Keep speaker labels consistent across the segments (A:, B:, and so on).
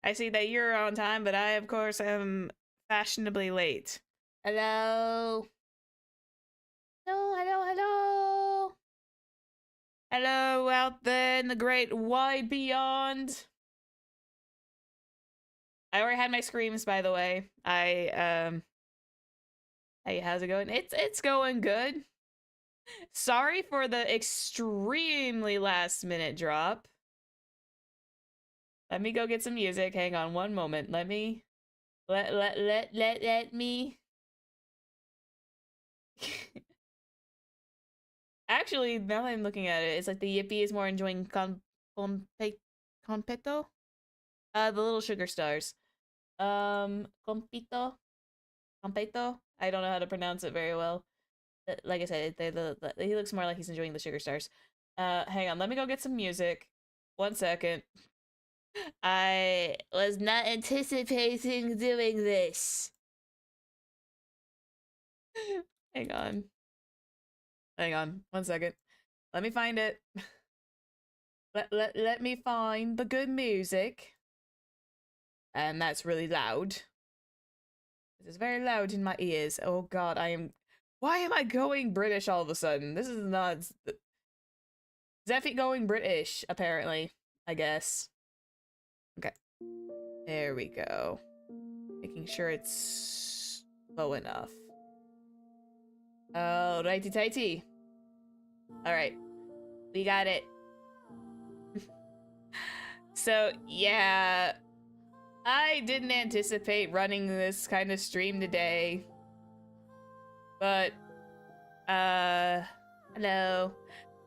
A: I see that you're on time, but I, of course, am fashionably late. Hello? Hello, hello, hello? Hello out there in the great wide beyond. I already had my screams, by the way. Hey, how's it going? It's going good. Sorry for the extremely last minute drop. Let me go get some music. Hang on one moment. Let me Actually, now that I'm looking at it, it's like the Yippee is more enjoying Compito? The little sugar stars. Compito? Compito? I don't know how to pronounce it very well. Like I said, he looks more like he's enjoying the sugar stars. Hang on, let me go get some music. 1 second. I was not anticipating doing this. Hang on. Hang on, 1 second. Let me find it. Let me find the good music. And that's really loud. This is very loud in my ears. Oh god, why am I going British all of a sudden? This is nuts. Zephyr going British, apparently. I guess. Okay. There we go. Making sure it's low enough. Oh, righty tighty. Alright. We got it. So, yeah. I didn't anticipate running this kind of stream today. But, hello.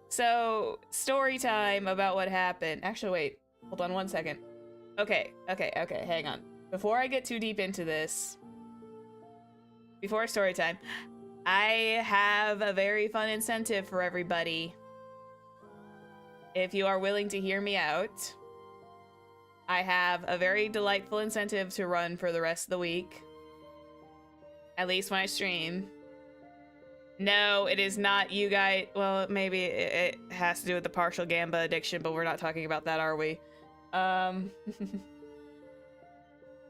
A: So, story time about what happened. Actually, wait. Hold on 1 second. Okay, hang on. Before I get too deep into this, before story time, I have a very fun incentive for everybody. If you are willing to hear me out, I have a very delightful incentive to run for the rest of the week. At least when I stream. No, it is not you guys. Well, maybe it has to do with the partial gamba addiction, but we're not talking about that, are we?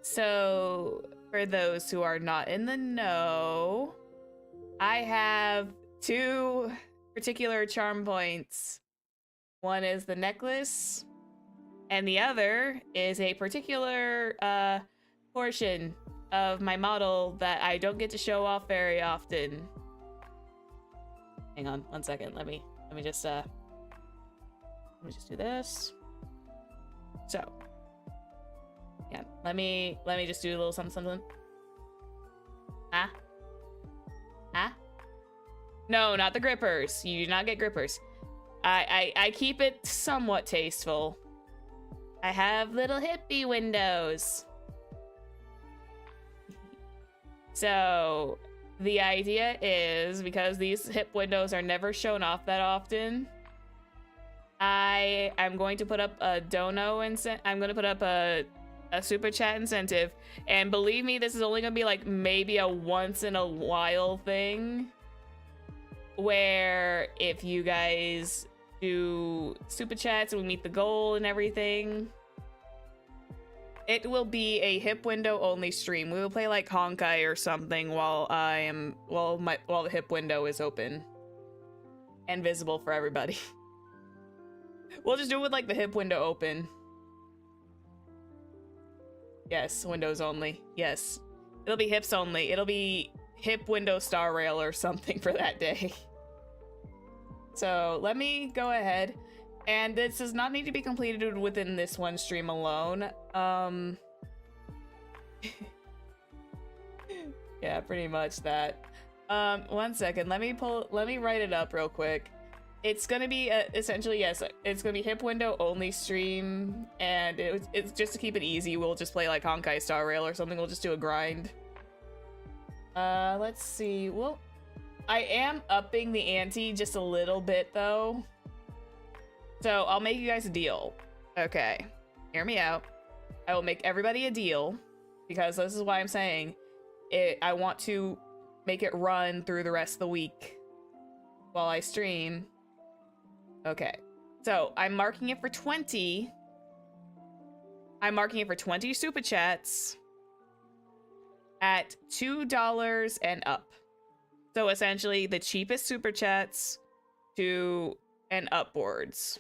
A: So, for those who are not in the know, I have 2 particular charm points. One is the necklace, and the other is a particular portion of my model that I don't get to show off very often. Hang on 1 second. Let me just do this. So, yeah, let me just do a little something. No, not the grippers. You do not get grippers. I keep it somewhat tasteful. I have little hippie windows. So, the idea is, because these hip windows are never shown off that often, I'm going to put up a dono I'm going to put up a super chat incentive, and believe me, this is only going to be like maybe a once in a while thing, where if you guys do super chats and we meet the goal and everything, it will be a hip window only stream. We will play like Honkai or something while the hip window is open and visible for everybody. We'll just do it with like the hip window open. Yes, windows only. Yes. It'll be hips only. It'll be hip window star rail or something for that day. So let me go ahead. And this does not need to be completed within this one stream alone. Yeah, pretty much that. 1 second. Let me write it up real quick. It's gonna be essentially, yes, it's gonna be hip window only stream, and it's just to keep it easy. We'll just play like Honkai Star Rail or something. We'll just do a grind. Let's see. Well, I am upping the ante just a little bit though. So I'll make you guys a deal. Okay, hear me out. I will make everybody a deal, because this is why I'm saying it. I want to make it run through the rest of the week while I stream. Okay, so I'm marking it for 20. I'm marking it for 20 super chats at $2 and up. So essentially the cheapest super chats to and upwards.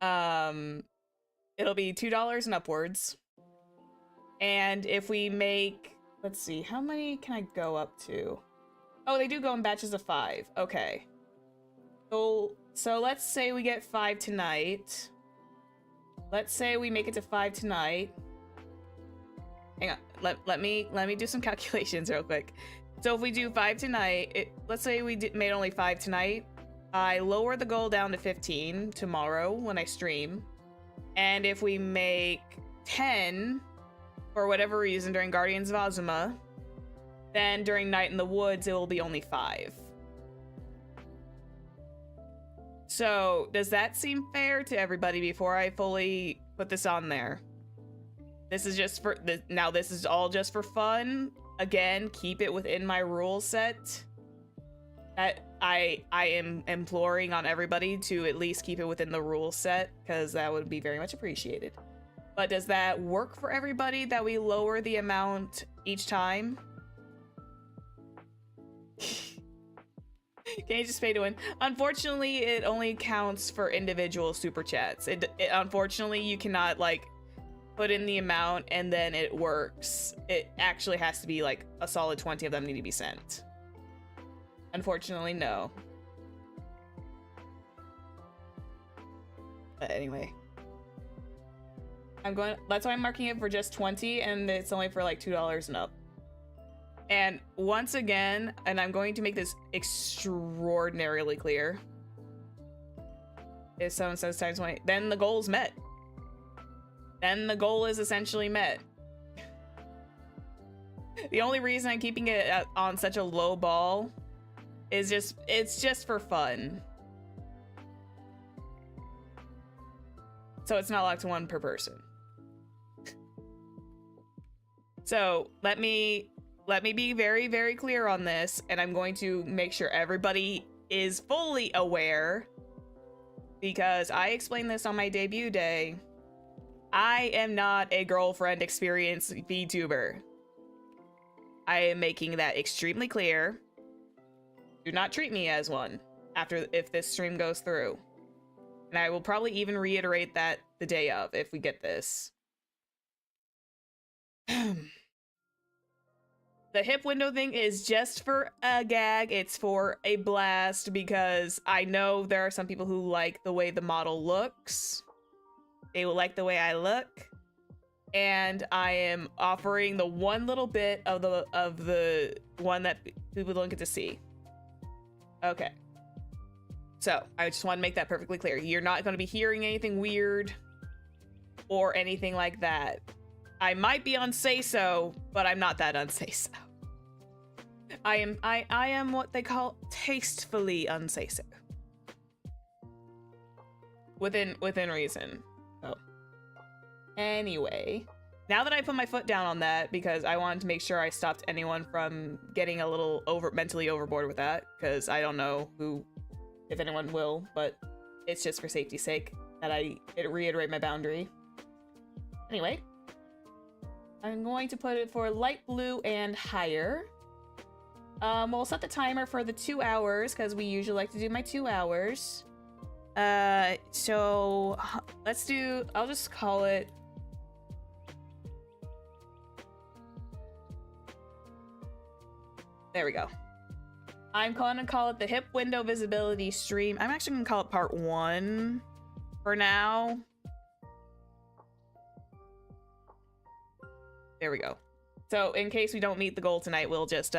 A: It'll be $2 and upwards. And if we make, let's see, how many can I go up to? Oh, they do go in batches of 5. Okay. So let's say we get 5 tonight. Let's say we make it to 5 tonight. Hang on. Let me do some calculations real quick. So if we do 5 tonight, let's say we made only 5 tonight. I lower the goal down to 15 tomorrow when I stream. And if we make 10 for whatever reason during Guardians of Azuma, then during Night in the Woods it will be only 5. So does that seem fair to everybody before I fully put this on there? This is just for now. This is all just for fun. Again, keep it within my rule set. That I am imploring on everybody to at least keep it within the rule set, because that would be very much appreciated. But does that work for everybody that we lower the amount each time? Can you just pay to win? Unfortunately, it only counts for individual super chats. Unfortunately, you cannot like put in the amount and then it works. It actually has to be like a solid 20 of them need to be sent. Unfortunately, no. But anyway. That's why I'm marking it for just 20, and it's only for like $2 and up. And once again, and I'm going to make this extraordinarily clear. If someone says times 20, then the goal is met. Then the goal is essentially met. The only reason I'm keeping it on such a low ball is it's just for fun. So it's not locked to 1 per person. So let me be very, very clear on this, and I'm going to make sure everybody is fully aware, because I explained this on my debut day. I am not a girlfriend experience VTuber. I am making that extremely clear. Do not treat me as one if this stream goes through. And I will probably even reiterate that the day of if we get this. The hip window thing is just for a gag. It's for a blast, because I know there are some people who like the way the model looks. They will like the way I look. And I am offering the one little bit of the one that people don't get to see. Okay. So I just want to make that perfectly clear. You're not going to be hearing anything weird or anything like that. I might be on say so, but I'm not that unsay so. I am what they call tastefully unsay so. Within reason. Oh. Anyway, now that I put my foot down on that, because I wanted to make sure I stopped anyone from getting a little mentally overboard with that, because I don't know if anyone will, but it's just for safety's sake that I reiterate my boundary. Anyway, I'm going to put it for light blue and higher. We'll set the timer for the 2 hours, because we usually like to do my 2 hours. So I'll just call it. There we go. I'm going to call it the hip window visibility stream. I'm actually going to call it part 1 for now. There we go. So in case we don't meet the goal tonight, we'll just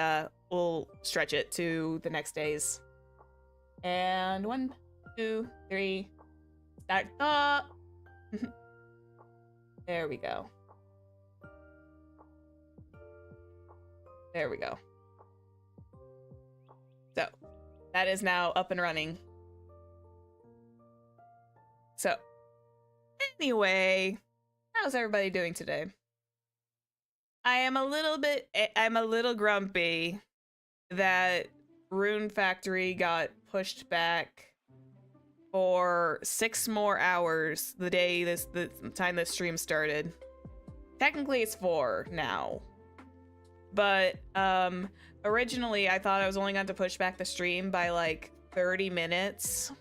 A: we'll stretch it to the next days. And 1, 2, 3, start up. There we go. There we go. So that is now up and running. So anyway, how's everybody doing today? I'm a little grumpy that Rune Factory got pushed back for 6 more hours the time this stream started. Technically it's 4 now. But originally I thought I was only going to push back the stream by like 30 minutes.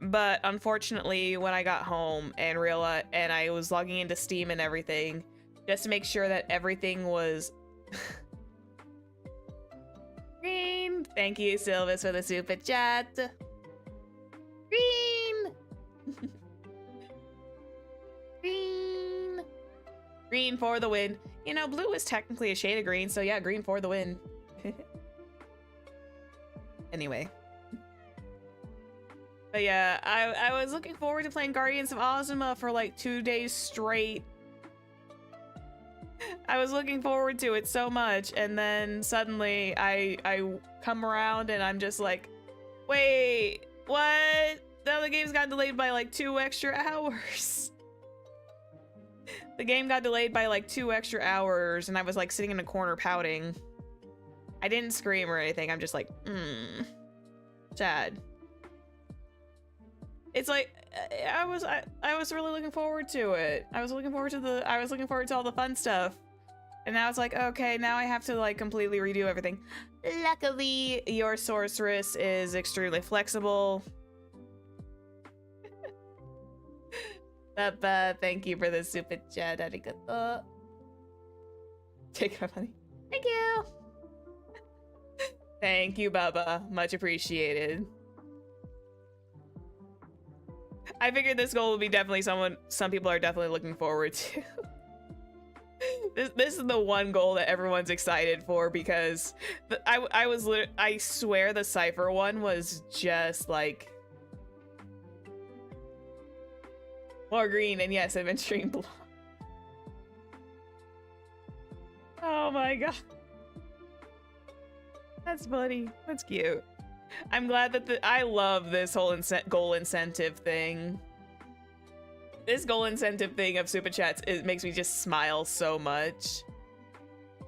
A: But unfortunately when I got home and realized, and I was logging into Steam and everything just to make sure that everything was green. Thank you, Silvis, for the super chat. Green. Green. Green for the win. You know, blue is technically a shade of green, so yeah, green for the win. Anyway. But yeah, I was looking forward to playing Guardians of Ozma for like 2 days straight. I was looking forward to it so much, and then suddenly I come around and I'm just like, wait, what? The other game's got delayed by like 2 extra hours. The game got delayed by like 2 extra hours, and I was like sitting in a corner pouting. I didn't scream or anything. I'm just like, sad. It's like I was really looking forward to it. I was looking forward to all the fun stuff. And now it's like, okay, now I have to like completely redo everything. Luckily, your sorceress is extremely flexible. Thank you for the super chat. Arigato. Take my money. Thank you. Thank you, Baba. Much appreciated. I figured this goal would be definitely some people are definitely looking forward to. This is the one goal that everyone's excited for, because I swear the Cypher one was just like more green, and yes, adventuring blonde. Oh my god. That's funny. That's cute. I'm glad that I love this whole goal incentive thing. This goal incentive thing of super chats, it makes me just smile so much.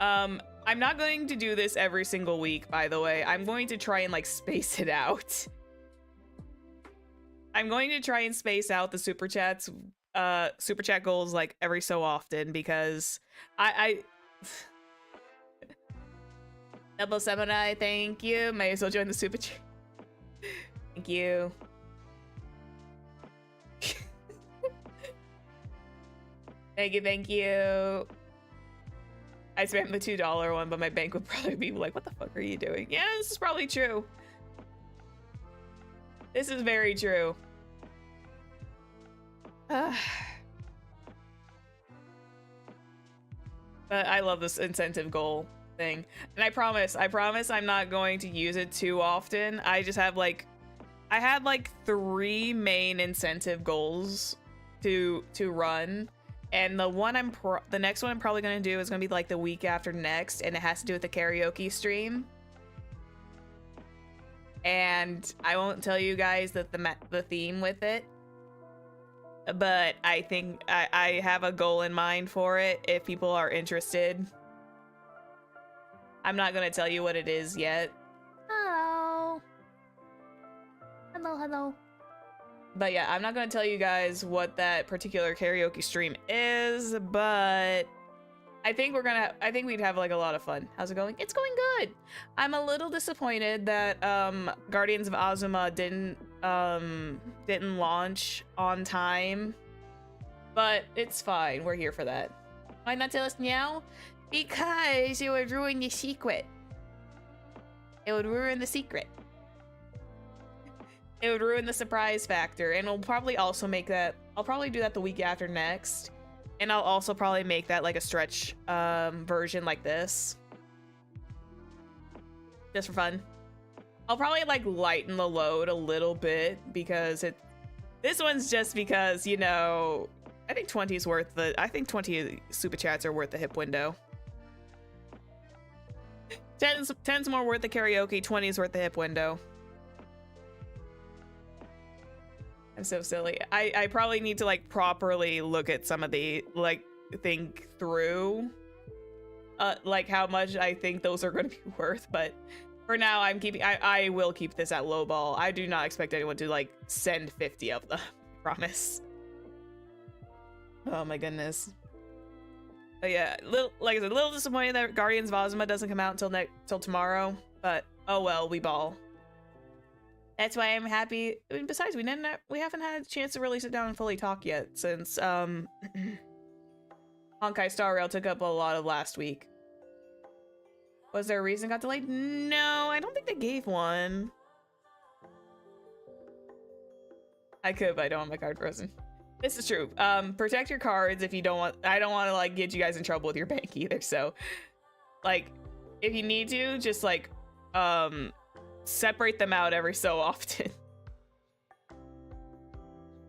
A: I'm not going to do this every single week, by the way. I'm going to try and like space it out. I'm going to try and space out the super chats, super chat goals like every so often, because Double Samurai, thank you. May as well join the super chat. Thank you. Thank you. I spammed the $2 one, but my bank would probably be like, what the fuck are you doing? Yeah, this is probably true. This is very true. But I love this incentive goal thing. And I promise I'm not going to use it too often. I just have like, I had like 3 main incentive goals to run. And the next one I'm probably going to do is going to be like the week after next, and it has to do with the karaoke stream. And I won't tell you guys that the theme with it, but I think I have a goal in mind for it if people are interested. I'm not going to tell you what it is yet. Hello. Hello, hello. But yeah, I'm not going to tell you guys what that particular karaoke stream is, but I think we'd have like a lot of fun. How's it going? It's going good. I'm a little disappointed that Guardians of Ozma didn't launch on time, but it's fine. We're here for that. Why not tell us now? Because it would ruin the secret. It would ruin the secret. It would ruin the surprise factor, and it'll probably also make that, I'll probably do that the week after next, and I'll also probably make that like a stretch version like this. Just for fun. I'll probably like lighten the load a little bit, because this one's just because, you know, I think 20 is worth I think 20 super chats are worth the hip window. 10's more worth the karaoke, 20 is worth the hip window. I'm so silly. I probably need to like properly look at some of the, like, think through like how much I think those are going to be worth, but For now, I will keep this at low ball. I do not expect anyone to like send 50 of them. I promise. Oh my goodness. But yeah, like I said, a little disappointed that Guardians of Ozma doesn't come out until tomorrow. But oh well, we ball. That's why I'm happy. I mean, besides, we haven't had a chance to really sit down and fully talk yet since Honkai Star Rail took up a lot of last week. Was there a reason it got delayed? No, I don't think they gave one. I could, but I don't want my card frozen. This is true. Protect your cards if you don't want. I don't want to like get you guys in trouble with your bank either. So, like, if you need to, just like, separate them out every so often.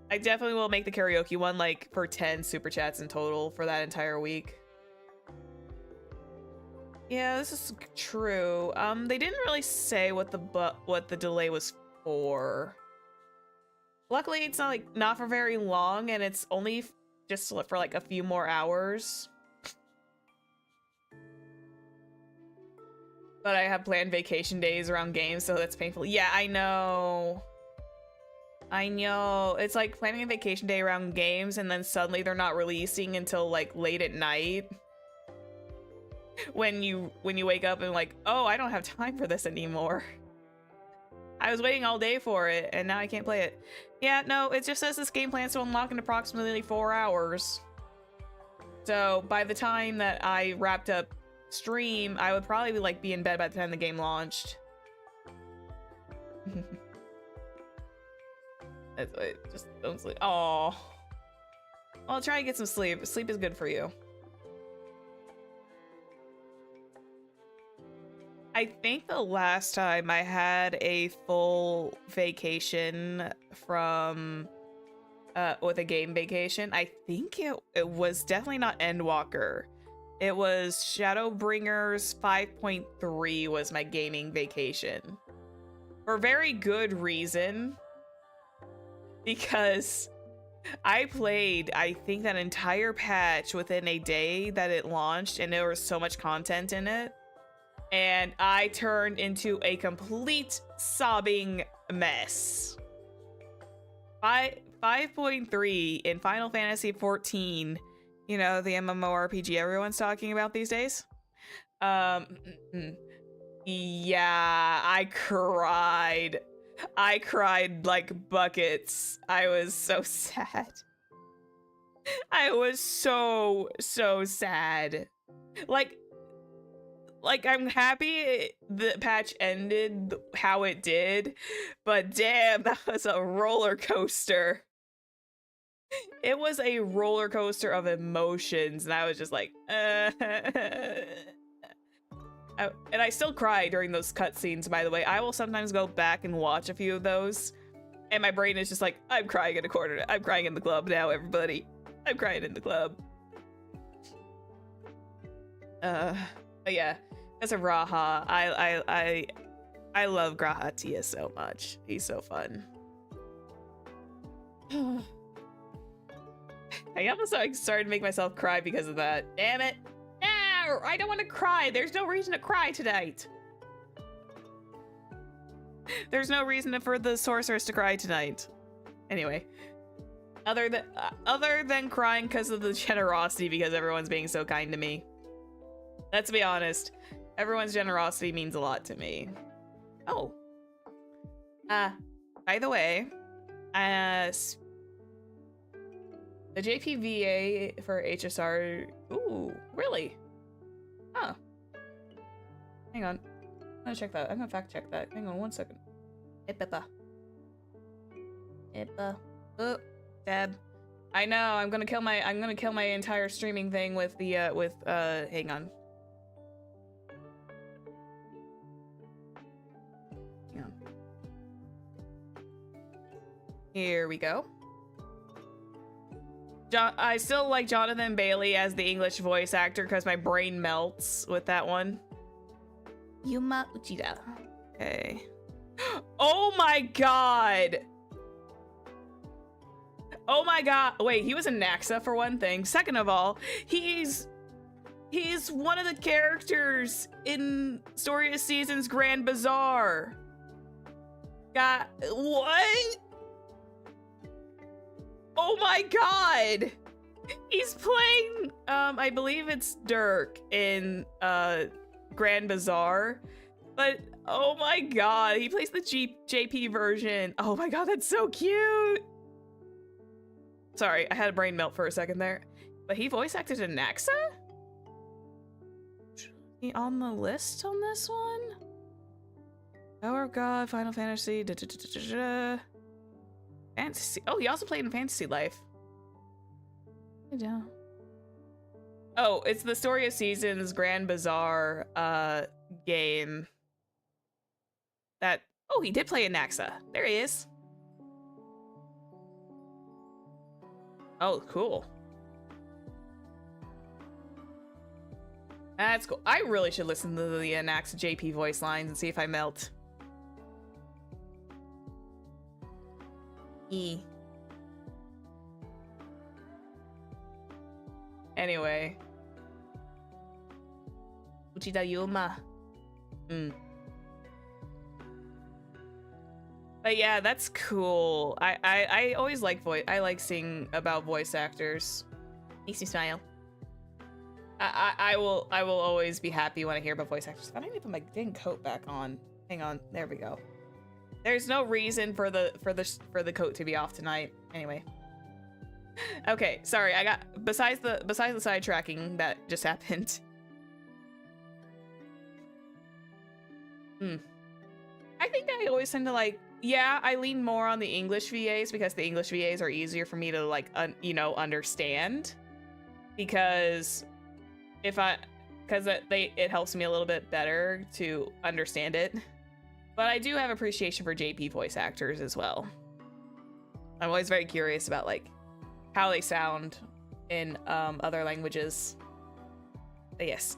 A: I definitely will make the karaoke one like for 10 super chats in total for that entire week. Yeah, this is true. They didn't really say what the delay was for. Luckily, it's not for very long, and it's only just for like a few more hours. But I have planned vacation days around games, so that's painful. Yeah, I know. I know. It's like planning a vacation day around games, and then suddenly they're not releasing until like late at night. When you wake up and like, oh, I don't have time for this anymore. I was waiting all day for it, and now I can't play it. Yeah, no, it just says this game plans to unlock in approximately 4 hours. So by the time that I wrapped up stream, I would probably like be in bed by the time the game launched. Just don't sleep. Oh, well, try to get some sleep. Sleep is good for you. I think the last time I had a full vacation from with a game vacation, I think it was definitely not Endwalker. It was Shadowbringers 5.3 was my gaming vacation. For very good reason. Because I played, I think, that entire patch within a day that it launched, and there was so much content in it. And I turned into a complete sobbing mess. 5.3 in Final Fantasy 14, you know, the MMORPG everyone's talking about these days. Yeah, I cried. I cried like buckets. I was so sad. I was so sad. Like I'm happy the patch ended how it did, but damn, that was a roller coaster. It was a roller coaster of emotions, and I was just like, and I still cry during those cutscenes, by the way. I will sometimes go back and watch a few of those, and my brain is just like, I'm crying in a corner. I'm crying in the club now, everybody. I'm crying in the club. But yeah, that's a Raha. I love Graha Tia so much. He's so fun. I almost started to make myself cry because of that. Damn it. No, I don't want to cry. There's no reason to cry tonight. There's no reason for the sorceress to cry tonight. Anyway, other than crying because of the generosity because everyone's being so kind to me. Let's be honest. Everyone's generosity means a lot to me. Oh. By the way, the JPVA for HSR. Ooh, really? Huh. Hang on. I'm gonna check that. I'm gonna fact check that. Hang on 1 second. Ippa. Oh, dab. I know. I'm gonna kill my entire streaming thing with the hang on. Hang on. Here we go. I still like Jonathan Bailey as the English voice actor because my brain melts with that one. Yuma Uchida. Okay. Oh my god! Oh my god. Wait, he was in Naxa for one thing. Second of all, he's He's one of the characters in Story of Seasons Grand Bazaar. God, what? Oh my god! He's playing, I believe it's Dirk in, Grand Bazaar. But, oh my god, he plays the JP version. Oh my god, that's so cute! Sorry, I had a brain melt for a second there. But he voice acted in Naxa? He on the list on this one? Tower of God, Final Fantasy, Fantasy. Oh, he also played in Fantasy Life. Yeah. Oh, it's the Story of Seasons Grand Bazaar game. That, oh, he did play in Naxa. There he is. Oh, cool. That's cool. I really should listen to the Naxa JP voice lines and see if I melt. Anyway. Uchida Yuma. But yeah, that's cool. I always like I like seeing about voice actors. Makes me smile. I will always be happy when I hear about voice actors. I need to put my dang coat back on. Hang on, there we go. There's no reason for the coat to be off tonight. Anyway. Okay, sorry. I got besides the sidetracking that just happened. I think I always tend to like, yeah, I lean more on the English VAs because the English VAs are easier for me to like understand, because it helps me a little bit better to understand it. But I do have appreciation for JP voice actors as well. I'm always very curious about like how they sound in other languages. But yes.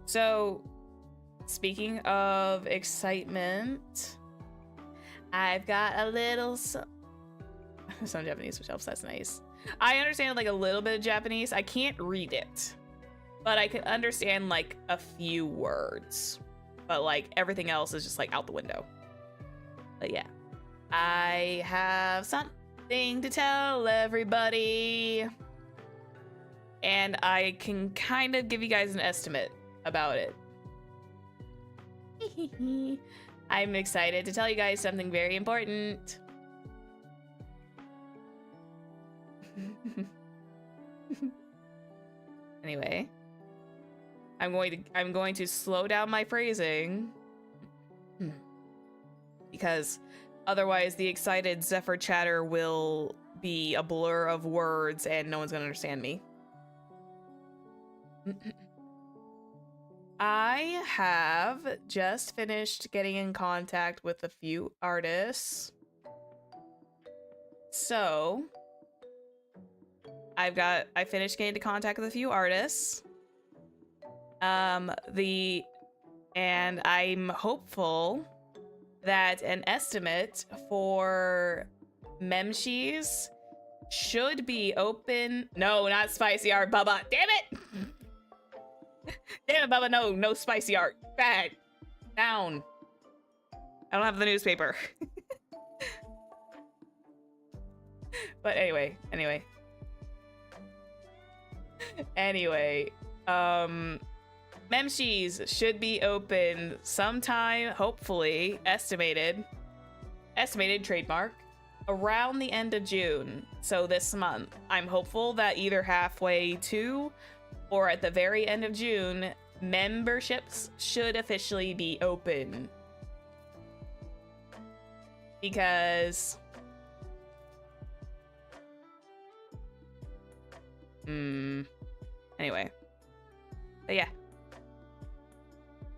A: So speaking of excitement, I've got a little some Japanese, which helps. That's nice. I understand like a little bit of Japanese. I can't read it, but I can understand like a few words. But like everything else is just like out the window. But yeah, I have something to tell everybody, and I can kind of give you guys an estimate about it. I'm excited to tell you guys something very important. Anyway, I'm going to slow down my phrasing because otherwise the excited Zephyr chatter will be a blur of words and no one's gonna understand me. I have just finished getting in contact with a few artists. So I finished getting into contact with a few artists. And I'm hopeful that an estimate for Memshies should be open. No, not spicy art, Bubba. Damn it! Damn it, Bubba. No spicy art. Bad. Down. I don't have the newspaper. But anyway. Memshies should be open sometime, hopefully, estimated trademark, around the end of June. So this month. I'm hopeful that either halfway to or at the very end of June, memberships should officially be open. Because anyway. But yeah.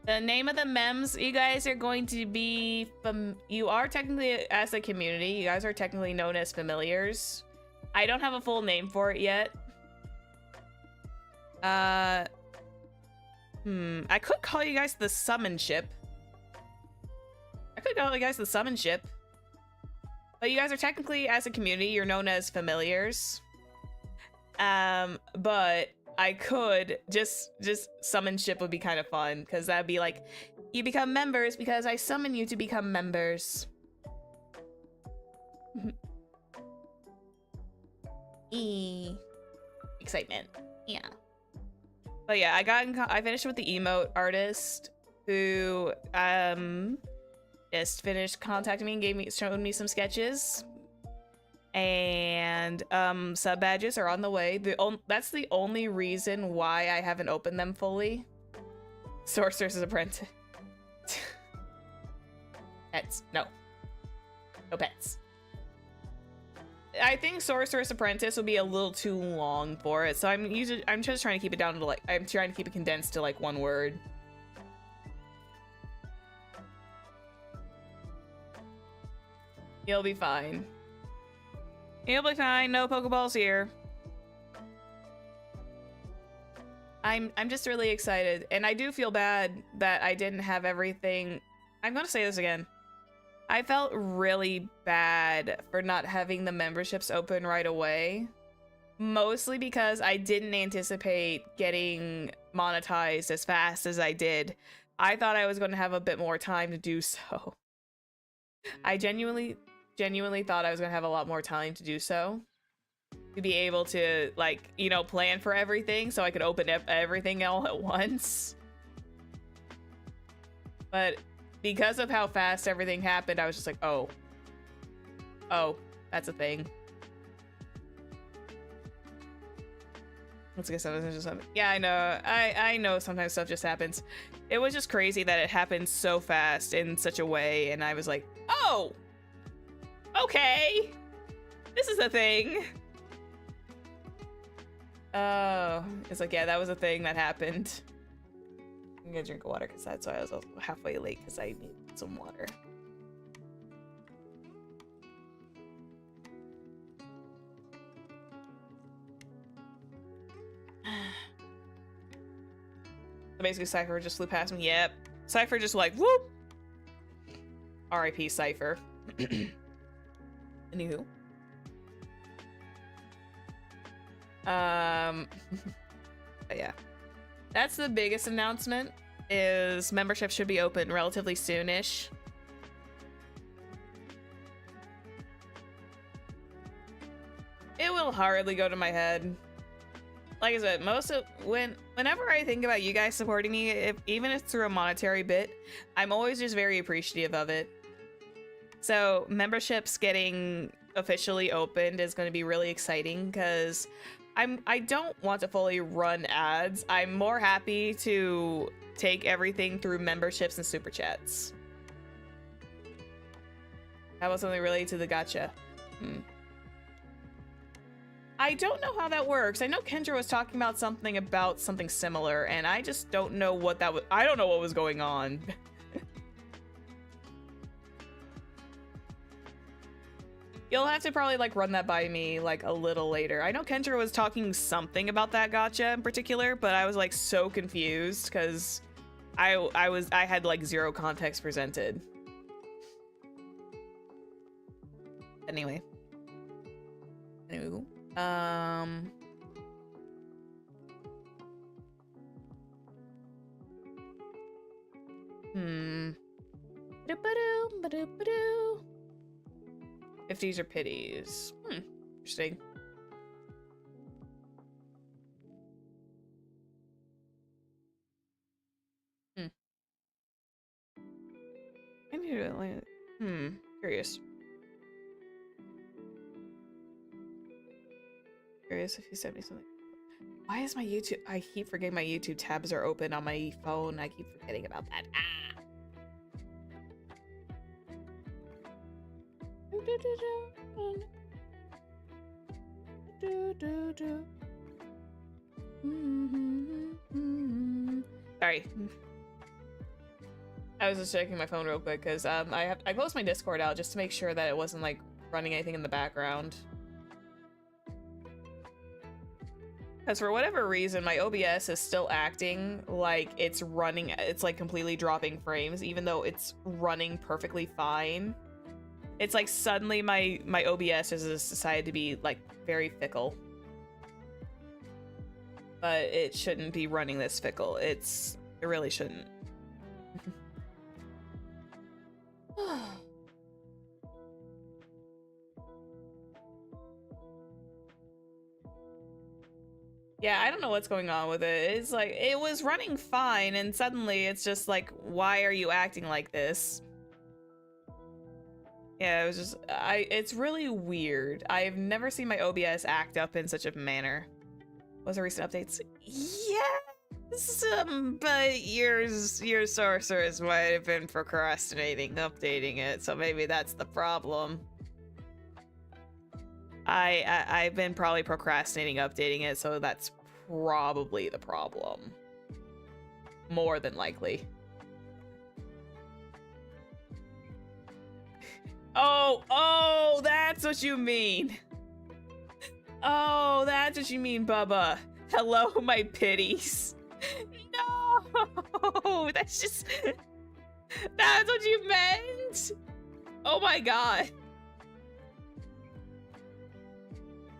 A: The name of the mems, you guys are going to be you are technically, as a community, you guys are technically known as familiars. I don't have a full name for it yet. I could call you guys the summon ship. But you guys are technically, as a community, you're known as familiars. But I could just summon ship would be kind of fun because that'd be like, you become members because I summon you to become members. Excitement. Yeah. But yeah, I finished with the emote artist who just finished contacting me and showed me some sketches. And sub badges are on the way. That's the only reason why I haven't opened them fully. Sorceress Apprentice. Pets. No pets. I think Sorceress Apprentice will be a little too long for it, so I'm just trying to keep it down to like, I'm trying to keep it condensed to like one word. You'll be fine. You'll be fine. No Pokeballs here. I'm just really excited, and I do feel bad that I didn't have everything. I'm gonna say this again. I felt really bad for not having the memberships open right away. Mostly because I didn't anticipate getting monetized as fast as I did. I thought I was going to have a bit more time to do so. I genuinely thought I was going to have a lot more time to do so. To be able to, like, you know, plan for everything so I could open up everything all at once. But because of how fast everything happened, I was just like, oh, that's a thing. Let's get something. Yeah, I know. I know sometimes stuff just happens. It was just crazy that it happened so fast in such a way, and I was like, oh, okay, this is a thing. Oh, it's like, yeah, that was a thing that happened. I'm gonna drink water because that's why I was halfway late, because I need some water. So basically, Cypher just flew past me. Yep. Cypher just like, whoop! R.I.P. Cypher. Anywho. But yeah. That's the biggest announcement, is membership should be open relatively soonish. It will hardly go to my head. Like I said, whenever I think about you guys supporting me, even if it's through a monetary bit, I'm always just very appreciative of it. So memberships getting officially opened is going to be really exciting because I don't want to fully run ads. I'm more happy to take everything through memberships and super chats. How about something related to the gacha? I don't know how that works. I know Kendra was talking about something similar, and I just don't know what that was. I don't know what was going on. You'll have to probably like run that by me like a little later. I know Kendra was talking something about that gacha in particular, but I was like so confused because I had like zero context presented. Anyway. Gifties or pities? Interesting. I need to like, curious. Curious if you sent me something. Why is my YouTube? I keep forgetting my YouTube tabs are open on my phone. I keep forgetting about that. Sorry. I was just checking my phone real quick because I closed my Discord out just to make sure that it wasn't like running anything in the background. Because for whatever reason, my OBS is still acting like it's running, it's like completely dropping frames, even though it's running perfectly fine. It's like suddenly my OBS has decided to be like very fickle. but it shouldn't be running this fickle. It really shouldn't. Yeah, I don't know what's going on with it. It's like, it was running fine, and suddenly it's just like, why are you acting like this? Yeah, it was just, it's really weird. I've never seen my OBS act up in such a manner. What's the recent updates? Yes, but your sorceress might have been procrastinating updating it, so maybe that's the problem. I've been probably procrastinating updating it, so that's probably the problem. More than likely. Oh, that's what you mean. Oh, that's what you mean, Bubba. Hello, my pitties. No, that's what you meant. Oh my god.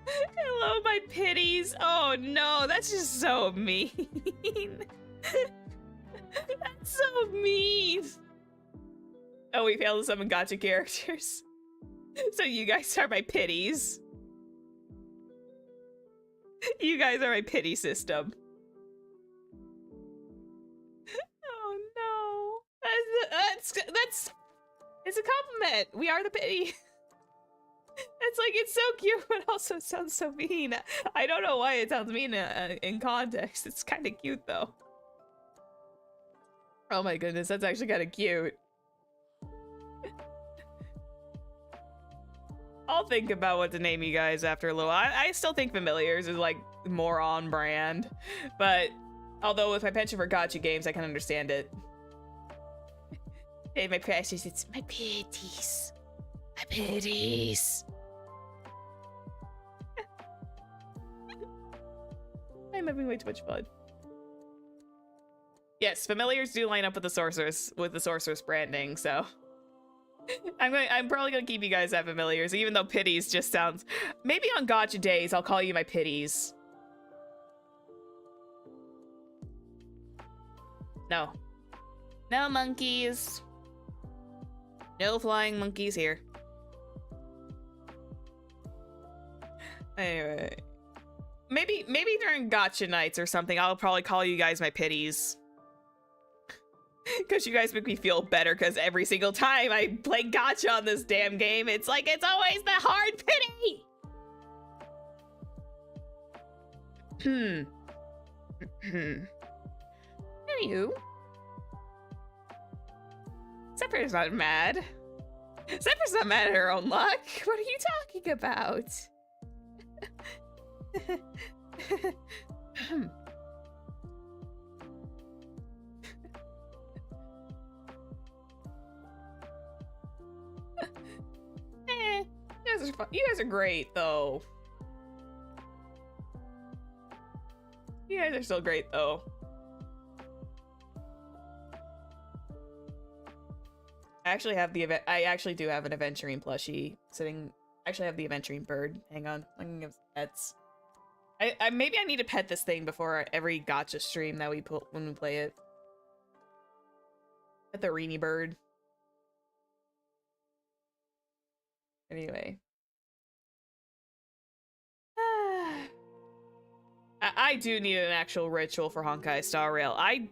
A: Hello, my pitties. Oh no, that's just so mean. That's so mean. Oh, we failed to summon gacha characters. So you guys are my pitties. You guys are my pity system. Oh no. That's it's a compliment. We are the pity. It's like, it's so cute, but also sounds so mean. I don't know why it sounds mean in context. It's kind of cute, though. Oh my goodness, that's actually kind of cute. I'll think about what to name you guys after a little. I still think Familiars is, like, more on brand. But, although with my penchant for gacha games, I can understand it. Hey, my precious, it's my pitties. My pitties. I'm having way too much fun. Yes, Familiars do line up with the Sorceress branding, so I'm probably gonna keep you guys at Familiars, even though pitties just sounds. Maybe on gacha days I'll call you my pitties. No. No monkeys. No flying monkeys here. Anyway, maybe during gacha nights or something, I'll probably call you guys my pitties. Because you guys make me feel better, because every single time I play gacha on this damn game, it's like, it's always the hard pity! Anywho. Zephyr's not mad. Zephyr's not mad at her own luck. What are you talking about? You guys are fun. You guys are great, though. You guys are still great, though. I actually do have an Aventurine plushie sitting. I actually have the Aventurine bird. Hang on, I can give pets. Maybe I need to pet this thing before every gacha stream that we put when we play it. Pet the Rune bird. Anyway. I do need an actual ritual for Honkai Star Rail. I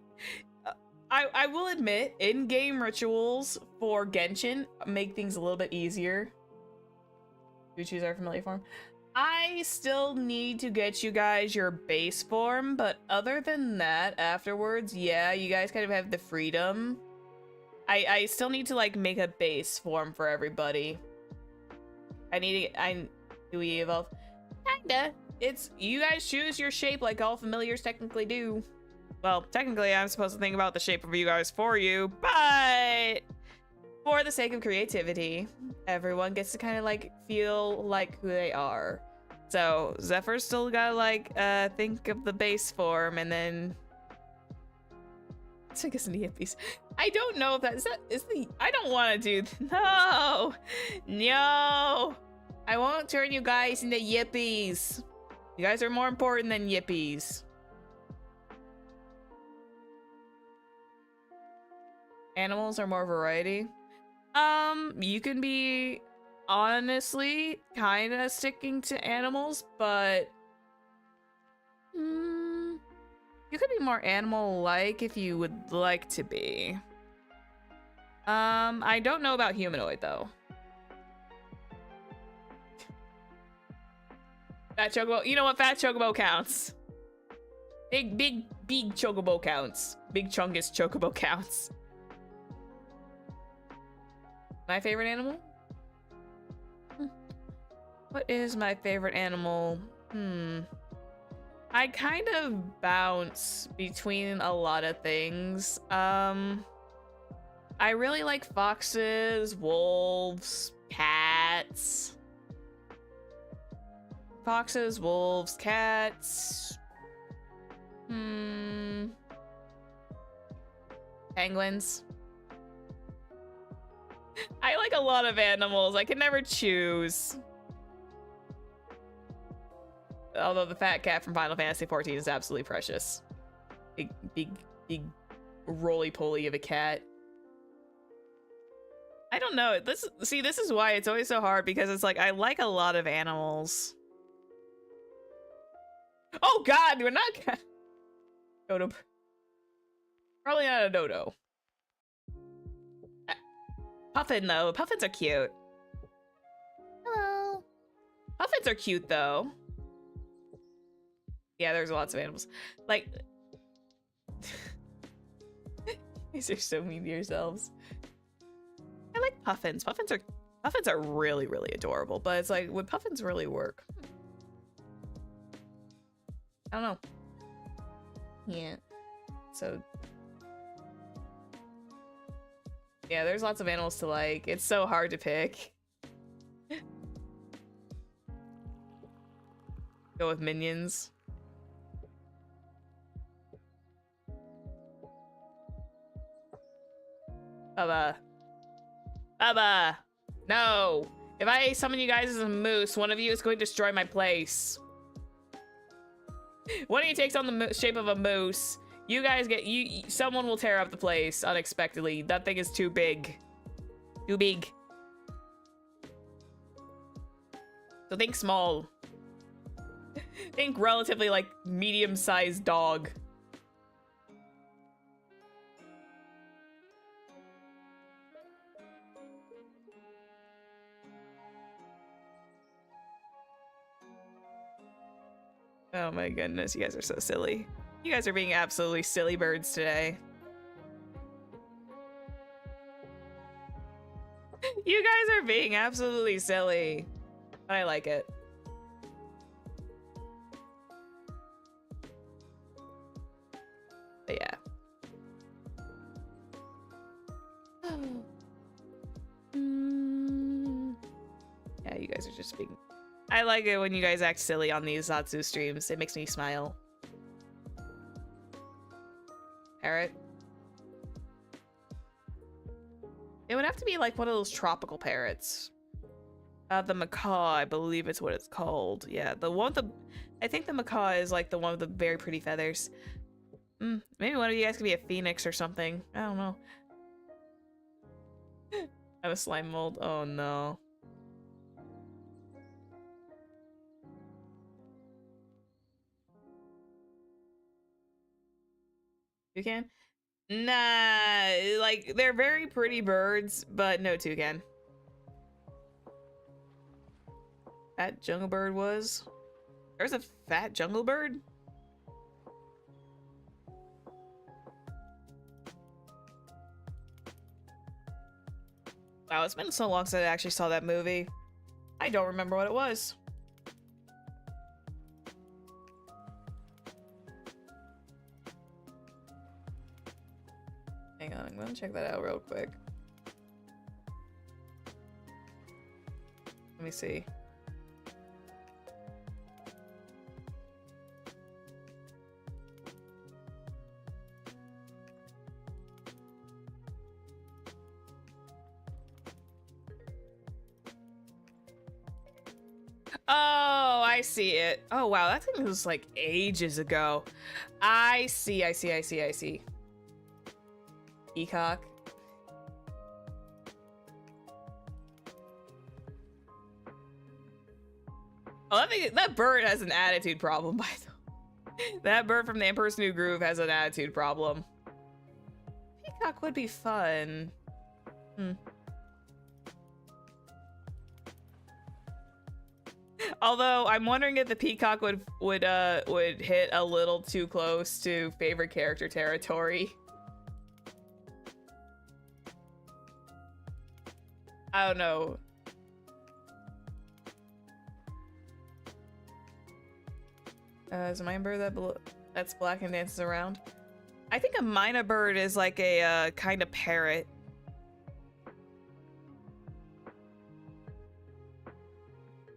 A: will admit, in-game rituals for Genshin make things a little bit easier. Do you choose our familiar form? I still need to get you guys your base form, but other than that, afterwards, yeah, you guys kind of have the freedom. I still need to, like, make a base form for everybody. Do we evolve? Kinda. It's, you guys choose your shape like all familiars technically do. Well, technically, I'm supposed to think about the shape of you guys for you, but for the sake of creativity, everyone gets to kind of, like, feel like who they are. So, Zephyr's still gotta, like, think of the base form, and then... I guess in the Yippies. I don't know if I don't want to do... No! No! I won't turn you guys into Yippies. You guys are more important than Yippies. Animals are more variety. You can be honestly kind of sticking to animals, but you could be more animal-like if you would like to be. I don't know about humanoid though. Fat chocobo. You know what? Fat chocobo counts. Big chocobo counts. Big chungus chocobo counts. My favorite animal? What is my favorite animal? I kind of bounce between a lot of things. I really like foxes, wolves, cats. Foxes, wolves, cats. Penguins. I like a lot of animals. I can never choose. Although the fat cat from Final Fantasy XIV is absolutely precious. Big roly-poly of a cat. I don't know. This is why it's always so hard, because it's like I like a lot of animals. Oh god, we're not dodo. Probably not a dodo. Puffin though. Puffins are cute. Hello. Puffins are cute though. Yeah, there's lots of animals. Like you guys are so mean to yourselves. I like puffins. Puffins are really, really adorable, but it's like, would puffins really work? I don't know. Yeah. So yeah, there's lots of animals to like. It's so hard to pick. Go with minions. Bubba. Bubba! No! If I summon you guys as a moose, one of you is going to destroy my place. One of you takes on the shape of a moose. You guys get someone will tear up the place unexpectedly. That thing is too big. Too big. So think small. Think relatively like medium-sized dog. Oh my goodness, you guys are so silly. You guys are being absolutely silly birds today. You guys are being absolutely silly. But I like it. But yeah. Yeah, you guys are just being... I like it when you guys act silly on these Zatsu streams. It makes me smile. Parrot. It would have to be like one of those tropical parrots. The macaw, I believe it's what it's called. Yeah, the one with the... I think the macaw is like the one with the very pretty feathers. Maybe one of you guys could be a phoenix or something. I don't know. I'm a slime mold. Oh no. Toucan? Nah, like, they're very pretty birds, but no toucan. Fat jungle bird was? There's a fat jungle bird? Wow, it's been so long since I actually saw that movie. I don't remember what it was. Hang on, I'm gonna check that out real quick. Let me see. Oh, I see it. Oh, wow, that thing was like ages ago. I see. Peacock. Oh, that bird has an attitude problem, by the way. That bird from the Emperor's New Groove has an attitude problem. Peacock would be fun. Although I'm wondering if the peacock would hit a little too close to favorite character territory. I don't know. Is a mine bird that's black and dances around? I think a mina bird is like a kind of parrot.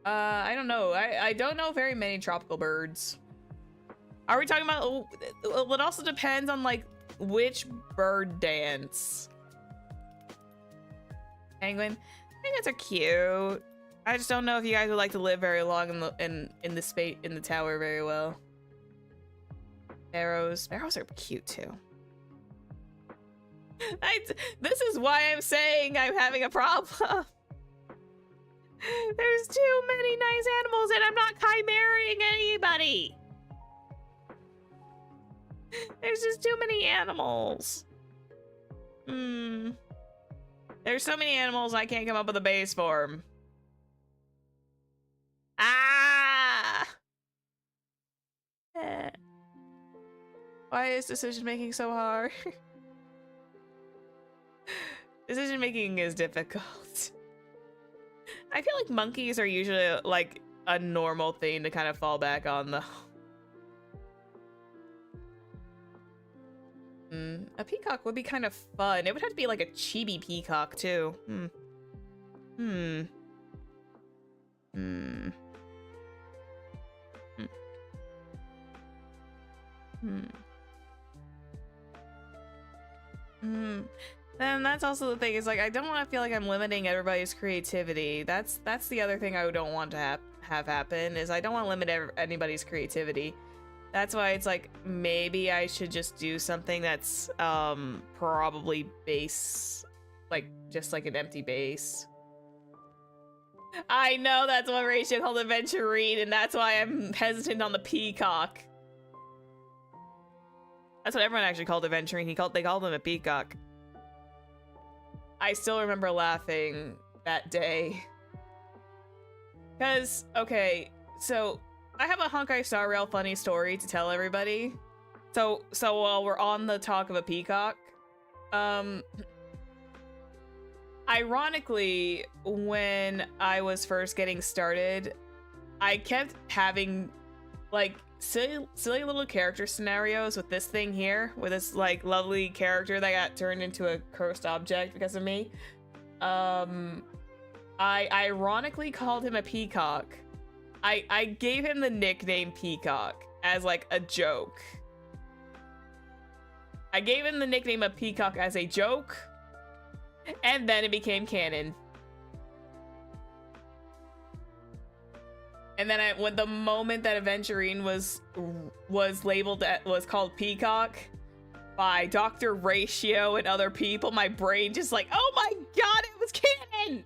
A: I don't know. I don't know very many tropical birds. Are we talking about? It also depends on like which bird dance. Penguin. Penguins are cute. I just don't know if you guys would like to live very long in the tower very well. Sparrows are cute too. This is why I'm saying I'm having a problem. There's too many nice animals and I'm not chimeraing anybody. There's just too many animals. There's so many animals I can't come up with a base form. Ah! Why is decision making so hard? Decision making is difficult. I feel like monkeys are usually like a normal thing to kind of fall back on though. A peacock would be kind of fun. It would have to be like a chibi peacock too. Then that's also the thing, is like I don't want to feel like I'm limiting everybody's creativity. That's the other thing I don't want to have happen, is I don't want to limit anybody's creativity. That's why it's like maybe I should just do something that's probably base, like just like an empty base. I know that's what Rachel called Aventurine, and that's why I'm hesitant on the peacock. That's what everyone actually called Aventurine. They called him a peacock. I still remember laughing that day. Cause, okay, so I have a Honkai Star Rail funny story to tell everybody. So while we're on the talk of a peacock, ironically, when I was first getting started, I kept having like silly little character scenarios with this thing here, with this like lovely character that got turned into a cursed object because of me. I ironically called him a peacock. I gave him the nickname Peacock as like a joke. I gave him the nickname of Peacock as a joke, and then it became canon. And then when the moment that Aventurine was called Peacock by Dr. Ratio and other people, my brain just like, oh my god, it was canon!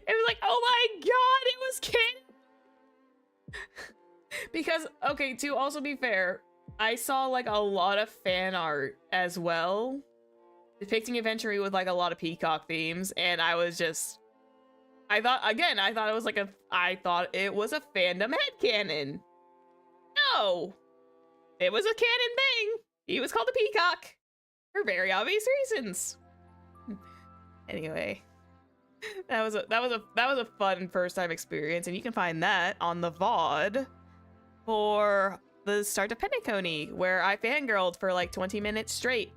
A: It was like, oh my god, it was canon! Because, okay, to also be fair, I saw like a lot of fan art as well, depicting Aventurine with like a lot of peacock themes, and I was just... I thought it was a fandom headcanon. No! It was a canon thing! He was called a peacock! For very obvious reasons. Anyway. That was a fun first time experience, and you can find that on the VOD for the start of Penacony, where I fangirled for like 20 minutes straight.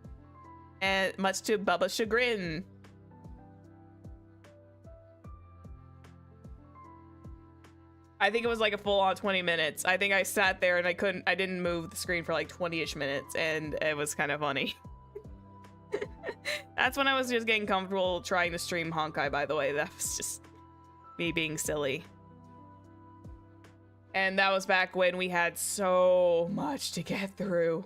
A: And much to Bubba's chagrin. I think it was like a full-on 20 minutes. I think I sat there and I didn't move the screen for like 20-ish minutes, and it was kind of funny. That's when I was just getting comfortable trying to stream Honkai, by the way. That was just me being silly. And that was back when we had so much to get through.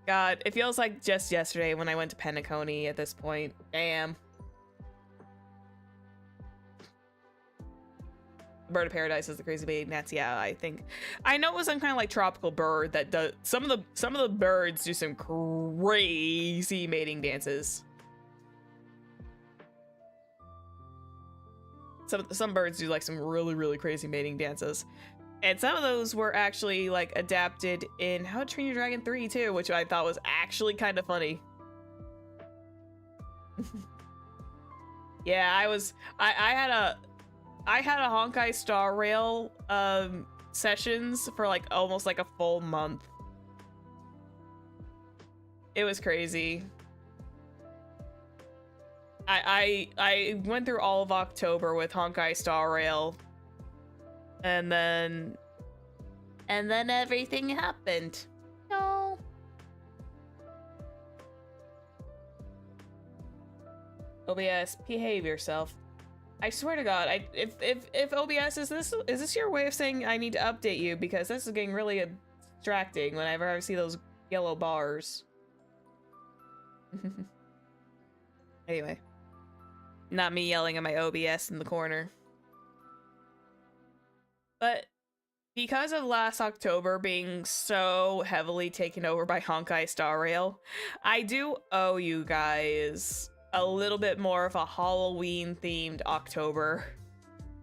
A: God, it feels like just yesterday when I went to Penacony at this point. Damn. Bird of Paradise is the crazy mating dance. Yeah, I know it was some kind of like tropical bird that does some of the birds do some crazy mating dances. Some birds do like some really crazy mating dances. And some of those were actually like adapted in How to Train Your Dragon 3 too, which I thought was actually kind of funny. Yeah, I had a Honkai Star Rail sessions for like almost like a full month. It was crazy. I went through all of October with Honkai Star Rail, and then everything happened. No. OBS, behave yourself. I swear to God, if OBS is this your way of saying I need to update you, because this is getting really distracting whenever I see those yellow bars. Anyway. Not me yelling at my OBS in the corner. But because of last October being so heavily taken over by Honkai Star Rail, I do owe you guys a little bit more of a Halloween themed October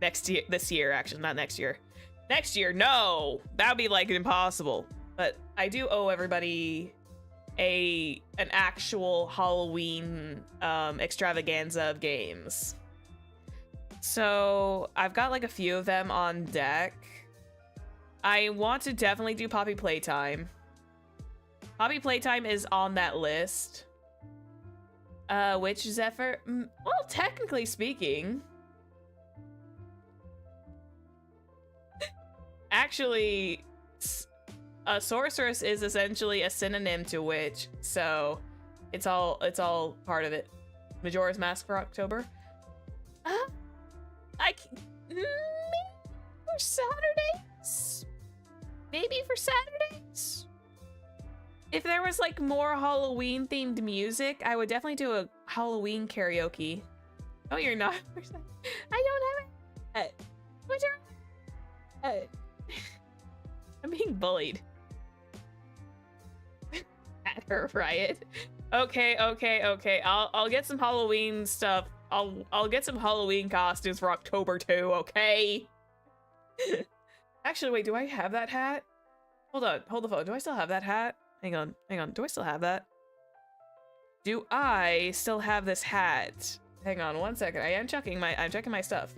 A: this year, actually, not next year. Next year, no! That would be like impossible. But I do owe everybody an actual Halloween extravaganza of games. So I've got like a few of them on deck. I want to definitely do Poppy Playtime. Poppy Playtime is on that list. Which Zephyr? Well, technically speaking, actually, a sorceress is essentially a synonym to witch, so it's all part of it. Majora's Mask for October. Maybe for Saturdays. Maybe for Saturdays. If there was like more Halloween themed music, I would definitely do a Halloween karaoke. Oh, you're not. I don't have it. What's your? I'm being bullied. At her, Riot. Okay. I'll get some Halloween stuff. I'll get some Halloween costumes for October too, okay? Actually, wait, do I have that hat? Hold on, hold the phone. Do I still have that hat? Hang on. Do I still have that? Do I still have this hat? Hang on 1 second. I'm checking my stuff.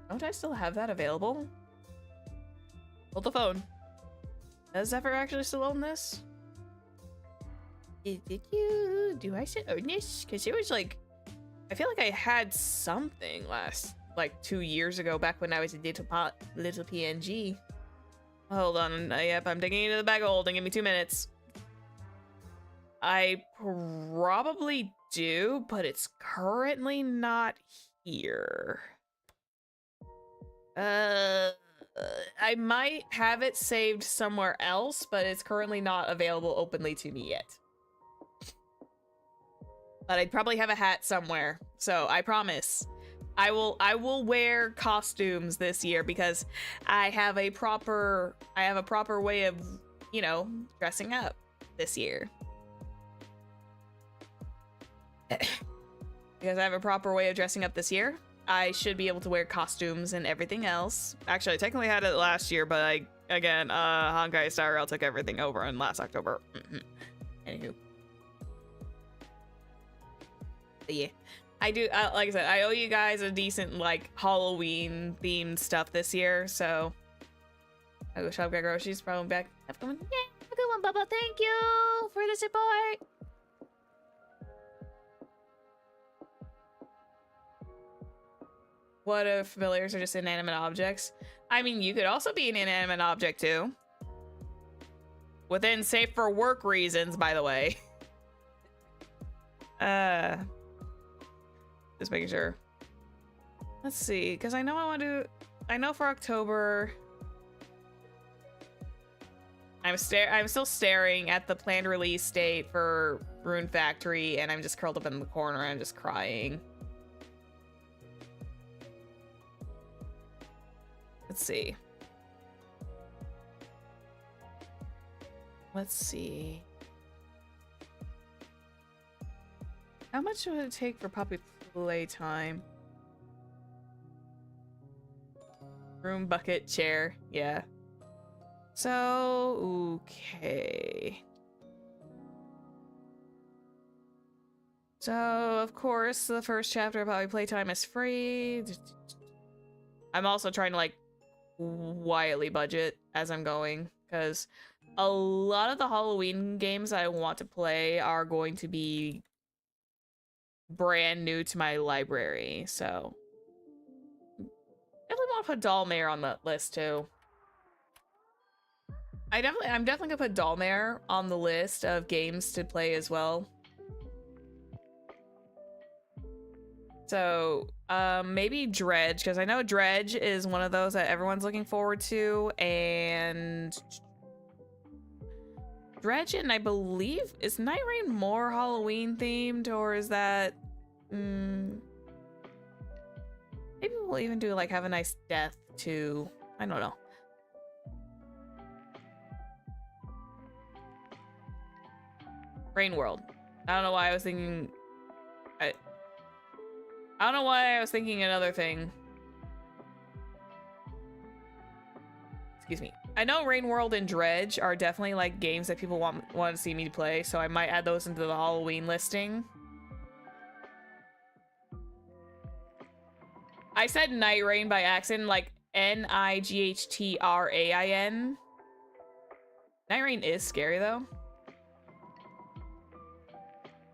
A: Don't I still have that available? Hold the phone. Does Zephyr actually still own this? Did you? Do I still own this? Because it was like, I feel like I had something like 2 years ago, back when I was a little PNG. Hold on. Yep, I'm digging into the bag of holding. Give me 2 minutes. I probably do, but it's currently not here. I might have it saved somewhere else, but it's currently not available openly to me yet. But I'd probably have a hat somewhere, so I promise. I will wear costumes this year because I have a proper way of, you know, dressing up this year. Because I have a proper way of dressing up this year, I should be able to wear costumes and everything else. Actually, I technically had it last year, but Honkai Star Rail took everything over in last October. Anywho. But yeah. I do, like I said, I owe you guys a decent, like, Halloween themed stuff this year, so I go shop, get groceries, probably back. Have a good one. Yeah, have a good one, Bubba. Thank you for the support. What if familiars are just inanimate objects? I mean, you could also be an inanimate object too. Within safe for work reasons, by the way. Just making sure. Let's see, because I know for October, I'm still staring at the planned release date for Rune Factory, and I'm just curled up in the corner. I'm just crying. Let's see. Let's see. How much would it take for Poppy playtime? Room, bucket, chair. Yeah. So, okay. So, of course, the first chapter of Poppy playtime is free. I'm also trying to, like, quietly budget as I'm going, because a lot of the Halloween games I want to play are going to be brand new to my library, so definitely want to put Dollmare on the list too. I'm definitely gonna put Dollmare on the list of games to play as well. So maybe Dredge, because I know Dredge is one of those that everyone's looking forward to, and Dredge, and I believe, is Night Rain more Halloween themed, or is that maybe we'll even do like Have a Nice Death too. I don't know. Rain World. I don't know why I was thinking I don't know why I was thinking another thing. Excuse me. I know Rain World and Dredge are definitely like games that people want to see me play, so I might add those into the Halloween listing. I said Night Rain by accident, like Nightrain. Night Rain is scary though.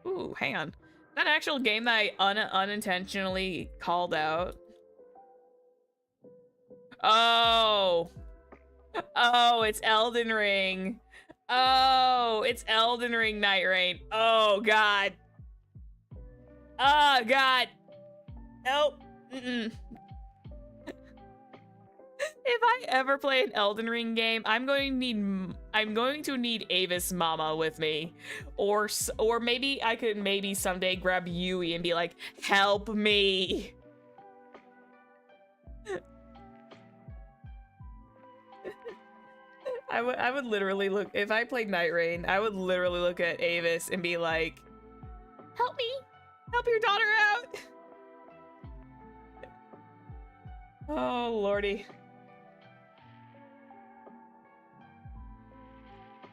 A: Ooh, hang on. That actual game that I unintentionally called out. Oh. Oh, it's Elden Ring. Oh, it's Elden Ring Night Rain. Oh, God. Oh, God. Nope. Mm-mm. If I ever play an Elden Ring game, I'm going to need Avis Mama with me, or maybe I could someday grab Yui and be like, help me. I would literally look, if I played Night Rain, I would literally look at Avis and be like, help me, help your daughter out. Oh, lordy.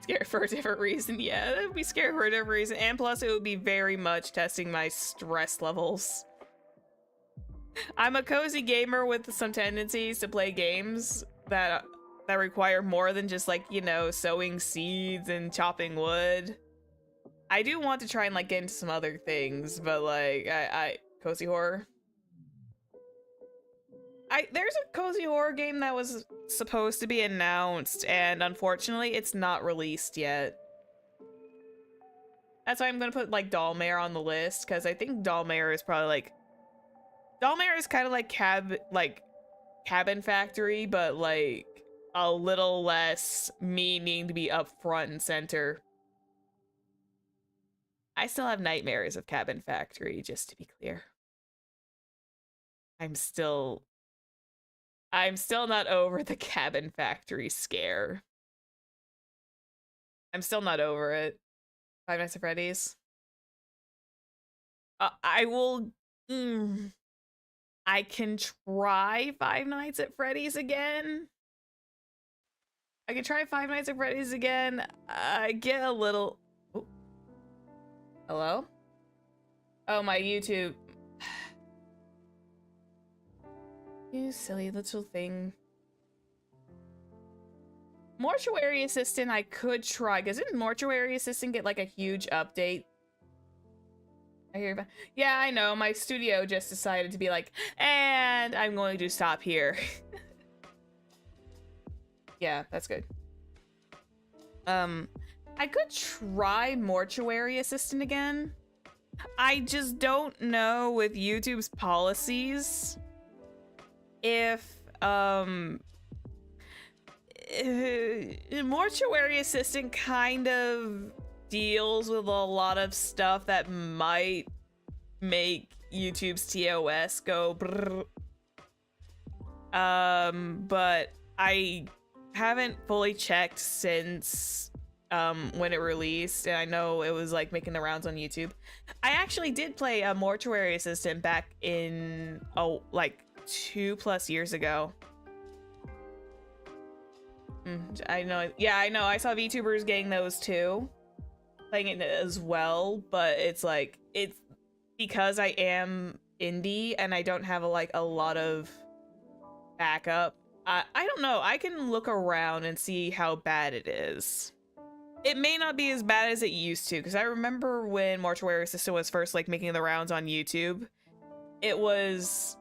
A: Scared for a different reason. Yeah, it would be scared for a different reason. And plus, it would be very much testing my stress levels. I'm a cozy gamer with some tendencies to play games that require more than just, like, you know, sowing seeds and chopping wood. I do want to try and, like, get into some other things, but, like, cozy horror. There's a cozy horror game that was supposed to be announced, and unfortunately, it's not released yet. That's why I'm gonna put, like, Dollmare on the list, because I think Dollmare is probably, like... Dollmare is kind of like Cabin Factory, but, like, a little less meaning to be up front and center. I still have nightmares of Cabin Factory, just to be clear. I'm still not over the Cabin Factory scare. I'm still not over it. Five Nights at Freddy's. I will... I can try Five Nights at Freddy's again. I can try Five Nights at Freddy's again. I get a little... Ooh. Hello? Oh, my YouTube. You silly little thing. Mortuary Assistant I could try, because didn't Mortuary Assistant get like a huge update? I hear, yeah, I know, my studio just decided to be like, and I'm going to stop here. Yeah, that's good. I could try Mortuary Assistant again. I just don't know with YouTube's policies if Mortuary Assistant kind of deals with a lot of stuff that might make YouTube's TOS go brrr. But I haven't fully checked since when it released, and I know it was like making the rounds on YouTube. I actually did play a Mortuary Assistant back in like 2+ years ago. I know. Yeah, I know. I saw VTubers getting those too, playing it as well. But it's like, it's because I am indie and I don't have a lot of backup. I don't know. I can look around and see how bad it is. It may not be as bad as it used to, because I remember when Mortuary Assistant was first like making the rounds on YouTube. It was.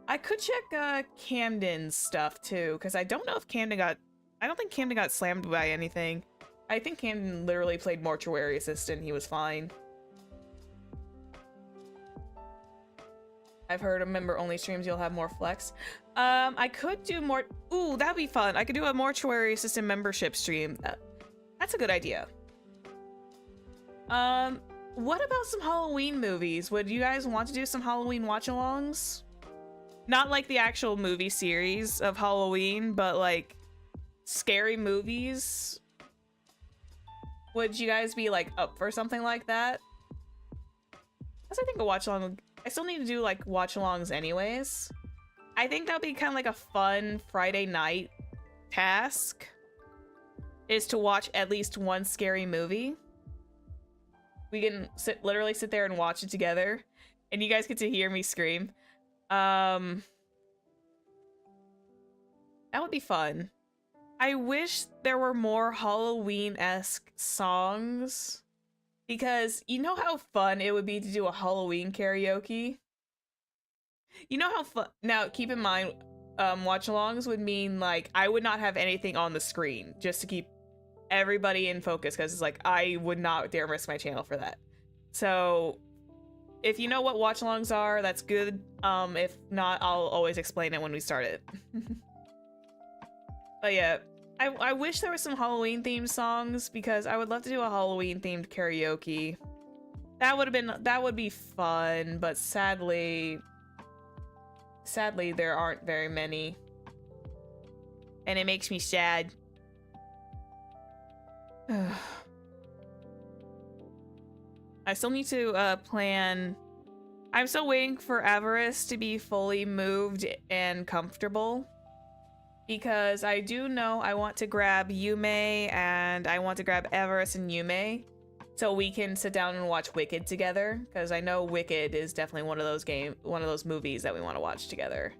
A: I could check Camden's stuff too, because I don't know if Camden got. I don't think Camden got slammed by anything. I think Camden literally played Mortuary Assistant. He was fine. I've heard of member-only streams, you'll have more flex. I could do more. Ooh, that'd be fun. I could do a Mortuary Assistant membership stream. That's a good idea. What about some Halloween movies? Would you guys want to do some Halloween watch-alongs? Not like the actual movie series of Halloween, but like scary movies. Would you guys be like up for something like that? Because I think a watch-along, I still need to do like watch-alongs anyways. I think that'd be kind of like a fun Friday night task, is to watch at least one scary movie. We can literally sit there and watch it together, and you guys get to hear me scream. That would be fun. I wish there were more Halloween-esque songs, because you know how fun it would be to do a Halloween karaoke? You know how fun. Now, keep in mind, watch-alongs would mean like I would not have anything on the screen just to keep everybody in focus, because it's like I would not dare risk my channel for that. So if you know what watch-alongs are, that's good. If not, I'll always explain it when we start it. But yeah, I wish there were some Halloween themed songs, because I would love to do a Halloween themed karaoke. That would be fun, but sadly there aren't very many, and it makes me sad. I still need to plan. I'm still waiting for Avarice to be fully moved and comfortable, because I do know I want to grab Yume, and I want to grab Avarice and Yume so we can sit down and watch Wicked together, because I know Wicked is definitely one of those movies that we want to watch together.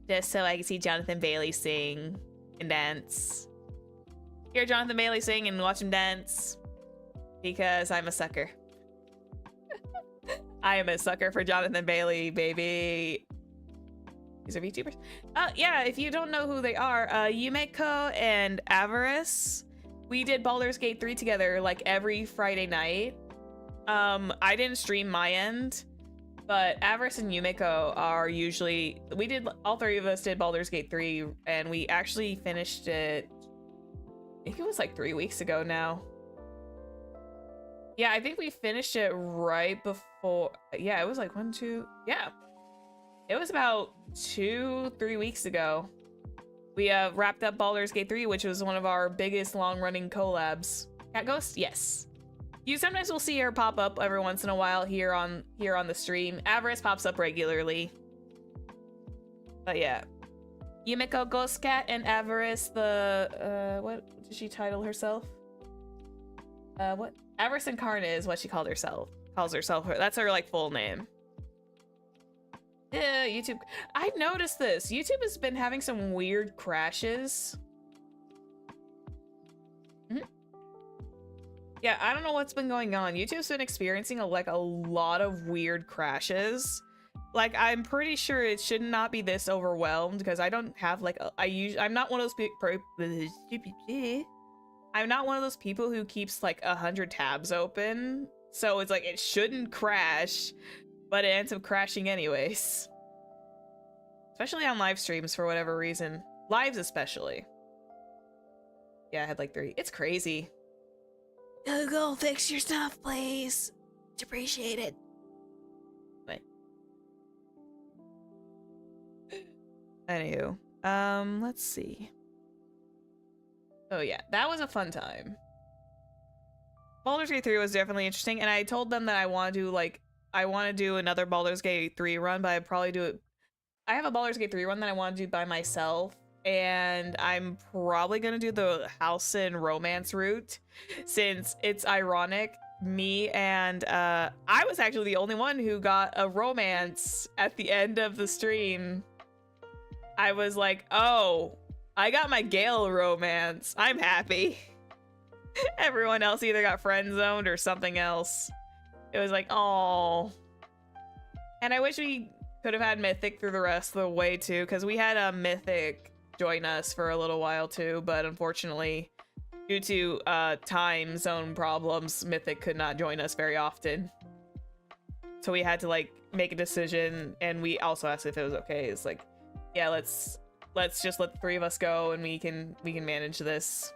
A: Just so I can see Jonathan Bailey sing and dance. Hear Jonathan Bailey sing and watch him dance, because I'm a sucker. I am a sucker for Jonathan Bailey, baby. These are VTubers. Yeah, if you don't know who they are, Yumeko and Avarice, we did Baldur's Gate 3 together like every Friday night. I didn't stream my end, but Avarice and Yumeko are usually, all three of us did Baldur's Gate 3, and we actually finished it, I think it was like 3 weeks ago now. Yeah, I think we finished it right before, yeah, it was like 1, 2, yeah. It was about 2-3 weeks ago. We wrapped up Baldur's Gate 3, which was one of our biggest long-running collabs. Cat Ghost? Yes. You sometimes will see her pop up every once in a while here on the stream. Avarice pops up regularly. But yeah. Yumeko, Ghost Cat, and Avarice, what did she title herself? What? Avarice Incarnate is what she calls herself. That's her like full name. Yeah, YouTube. I noticed this. YouTube has been having some weird crashes. Yeah, I don't know what's been going on. YouTube's been experiencing a lot of weird crashes. Like, I'm pretty sure it should not be this overwhelmed, because I don't have I'm not one of those I'm not one of those people who keeps like 100 tabs open. So it's like it shouldn't crash, but it ends up crashing anyways. Especially on live streams for whatever reason. Lives especially. Yeah, I had like 3. It's crazy. Google, fix your stuff, please. It's appreciated. Wait. Anywho, let's see. Oh yeah, that was a fun time. Baldur's Gate 3 was definitely interesting, and I told them that I want to do another Baldur's Gate 3 run, but I'd probably do it. I have a Baldur's Gate 3 run that I want to do by myself, and I'm probably gonna do the house and romance route, since it's ironic. Me and I was actually the only one who got a romance at the end of the stream. I was like, oh, I got my Gale romance. I'm happy. Everyone else either got friend zoned or something else. It was like, oh. And I wish we could have had Mythic through the rest of the way too, because we had a Mythic join us for a little while too, but unfortunately, due to time zone problems, Mythic could not join us very often. So we had to like make a decision, and we also asked if it was okay. It's like, yeah, let's just let the three of us go, and we can manage this.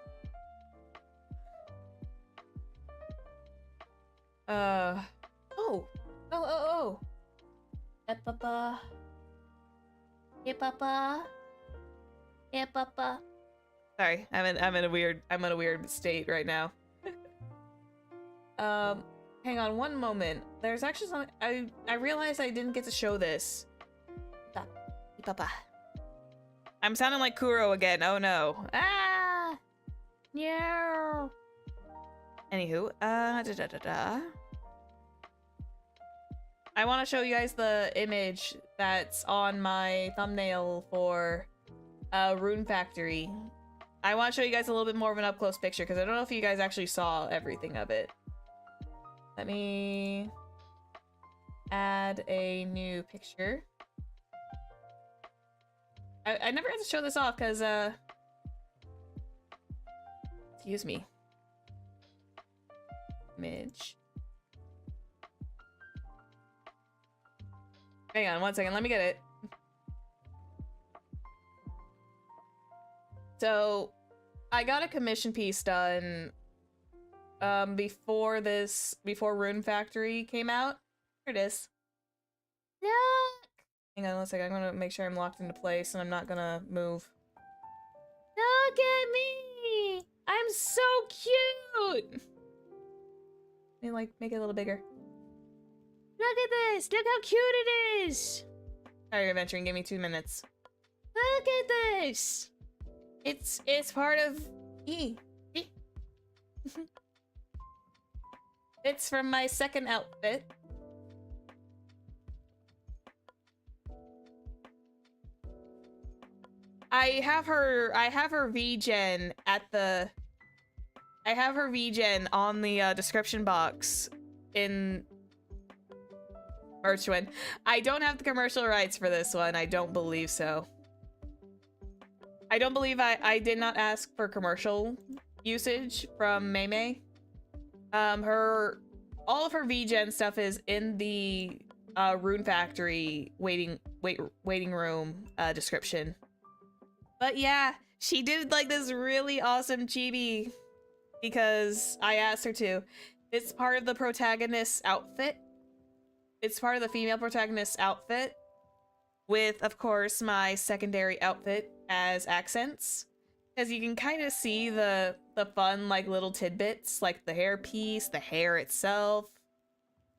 A: Oh. Hey, Papa. Hey, Papa. Hey, Papa. Sorry, I'm in a weird state right now. Hang on one moment. There's actually something I realized I didn't get to show this. Hey, Papa. I'm sounding like Kuro again. Oh no. Ah. No. Anywho, I want to show you guys the image that's on my thumbnail for Rune Factory. I want to show you guys a little bit more of an up-close picture, because I don't know if you guys actually saw everything of it. Let me add a new picture. I never had to show this off, because, excuse me. Image. Hang on one second, let me get it. So, I got a commission piece done before Rune Factory came out. Here it is. Look! Hang on one second, I'm gonna make sure I'm locked into place and I'm not gonna move. Look at me! I'm so cute! Let me like make it a little bigger. Look at this! Look how cute it is! Sorry, adventuring, give me 2 minutes. Look at this! It's part of It's from my second outfit. I have her VGen on the description box in Merchwin. I don't have the commercial rights for this one. I don't believe so. I don't believe I did not ask for commercial usage from Mei. All of her VGen stuff is in the Rune Factory waiting room description. But yeah, she did like this really awesome chibi because I asked her to. It's part of the protagonist's outfit. It's part of the female protagonist's outfit with, of course, my secondary outfit as accents. Because you can kind of see the fun like little tidbits, like the hairpiece, the hair itself,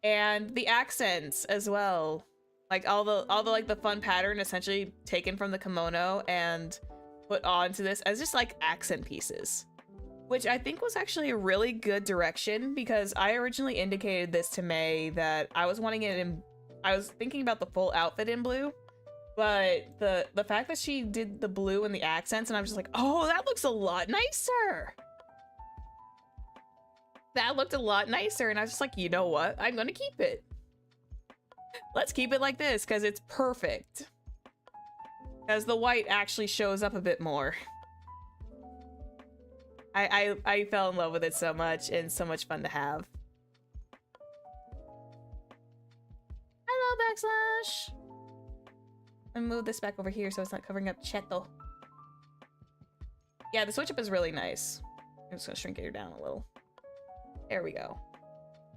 A: and the accents as well. Like all the like the fun pattern essentially taken from the kimono and put onto this as just like accent pieces, which I think was actually a really good direction, because I originally indicated this to May that I was wanting it in, I was thinking about the full outfit in blue, but the fact that she did the blue and the accents, and I was just like, oh, that looks a lot nicer. That looked a lot nicer, and I was just like, you know what? I'm gonna keep it. Let's keep it like this, because it's perfect. Because the white actually shows up a bit more. I fell in love with it so much, and so much fun to have. Hello, backslash. Let me move this back over here so it's not covering up Cheto. Yeah, the switch up is really nice. I'm just gonna shrink it down a little. There we go.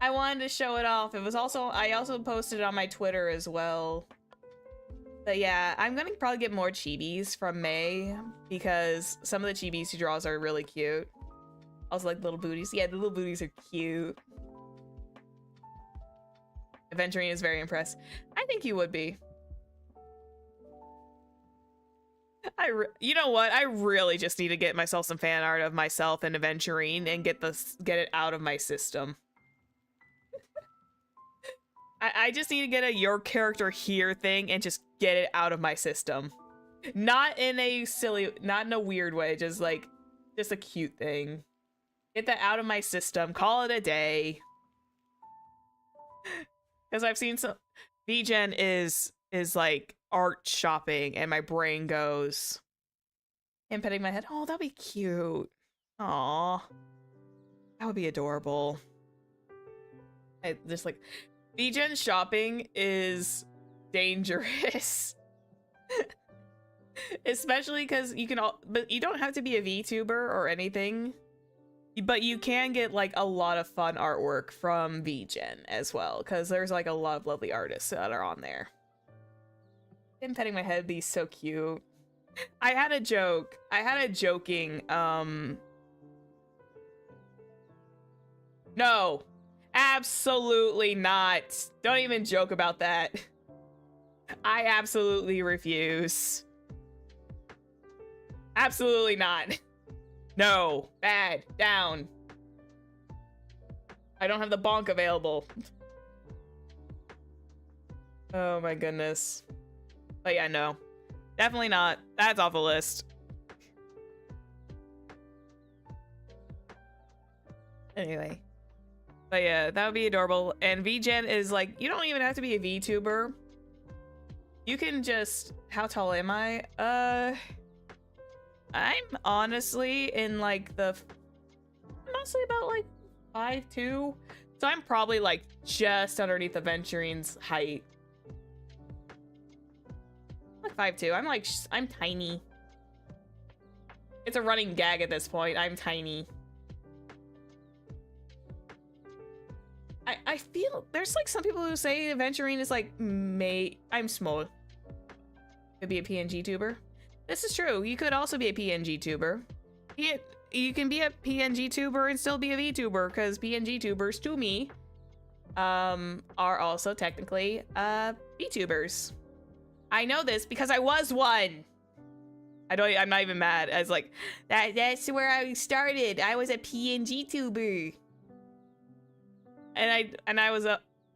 A: I wanted to show it off. It was also, I also posted it on my Twitter as well. But yeah, I'm gonna probably get more chibis from May because some of the chibis she draws are really cute. Also like little booties. Yeah, the little booties are cute. Aventurine is very impressed. I think you would be. You know what? I really just need to get myself some fan art of myself and Aventurine and get it out of my system. I just need to get a your character here thing and just get it out of my system. Not in a silly, not in a weird way, just like, just a cute thing. Get that out of my system, call it a day. Because I've seen some, VGen is like art shopping and my brain goes, and petting my head, oh, that'd be cute. Aw, that would be adorable. I just like, VGen shopping is dangerous. Especially because you can but you don't have to be a VTuber or anything. But you can get like a lot of fun artwork from VGen as well, because there's like a lot of lovely artists that are on there. Him petting my head be so cute. I had a joking, no, absolutely not. Don't even joke about that. I absolutely refuse. Absolutely not. No, bad, down. I don't have the bonk available. Oh my goodness. But yeah, no. Definitely not. That's off the list. Anyway. But yeah, that would be adorable. And VGen is like, you don't even have to be a VTuber. You can just, how tall am I? I'm honestly in like mostly about like 5'2". So I'm probably like just underneath Aventurine's height. Like 5'2". I'm tiny. It's a running gag at this point. I'm tiny. I feel there's like some people who say Aventurine is like I'm small. Could be a PNG tuber. This is true. You could also be a PNG tuber. You can be a PNG tuber and still be a VTuber, because PNG tubers to me are also technically VTubers. I know this because I was one. I'm not even mad. I was like, that's where I started. I was a PNG tuber. And I was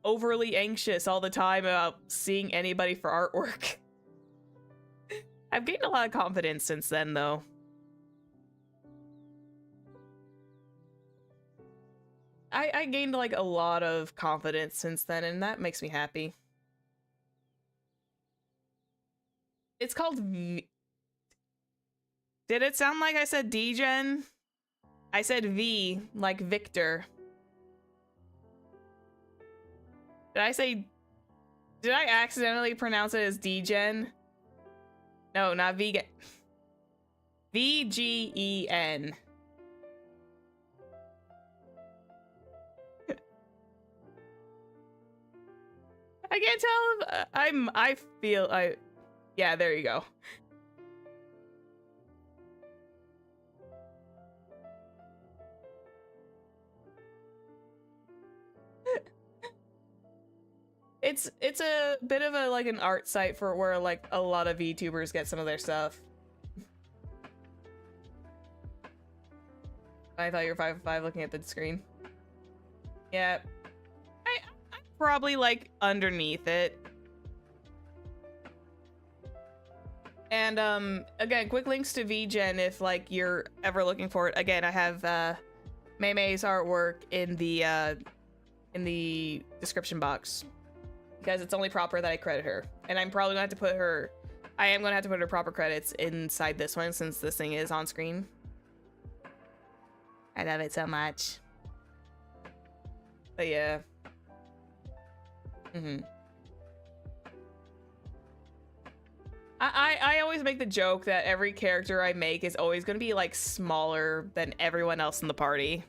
A: overly anxious all the time about seeing anybody for artwork. I've gained a lot of confidence since then, though. I gained like a lot of confidence since then, and that makes me happy. It's called V. Did it sound like I said D-Gen? I said V, like Victor. Did I accidentally pronounce it as D-Gen? No, not vegan. VGEN. I can't tell if yeah, there you go. It's a bit of like an art site for where like a lot of VTubers get some of their stuff. I thought you were 5'5" looking at the screen. Yeah. I'm probably like underneath it. And again, quick links to VGen if like you're ever looking for it. Again, I have May's artwork in the description box, because it's only proper that I credit her. And I'm probably gonna have to put her, I am gonna have to put her proper credits inside this one since this thing is on screen. I love it so much. But yeah. I always make the joke that every character I make is always gonna be like smaller than everyone else in the party.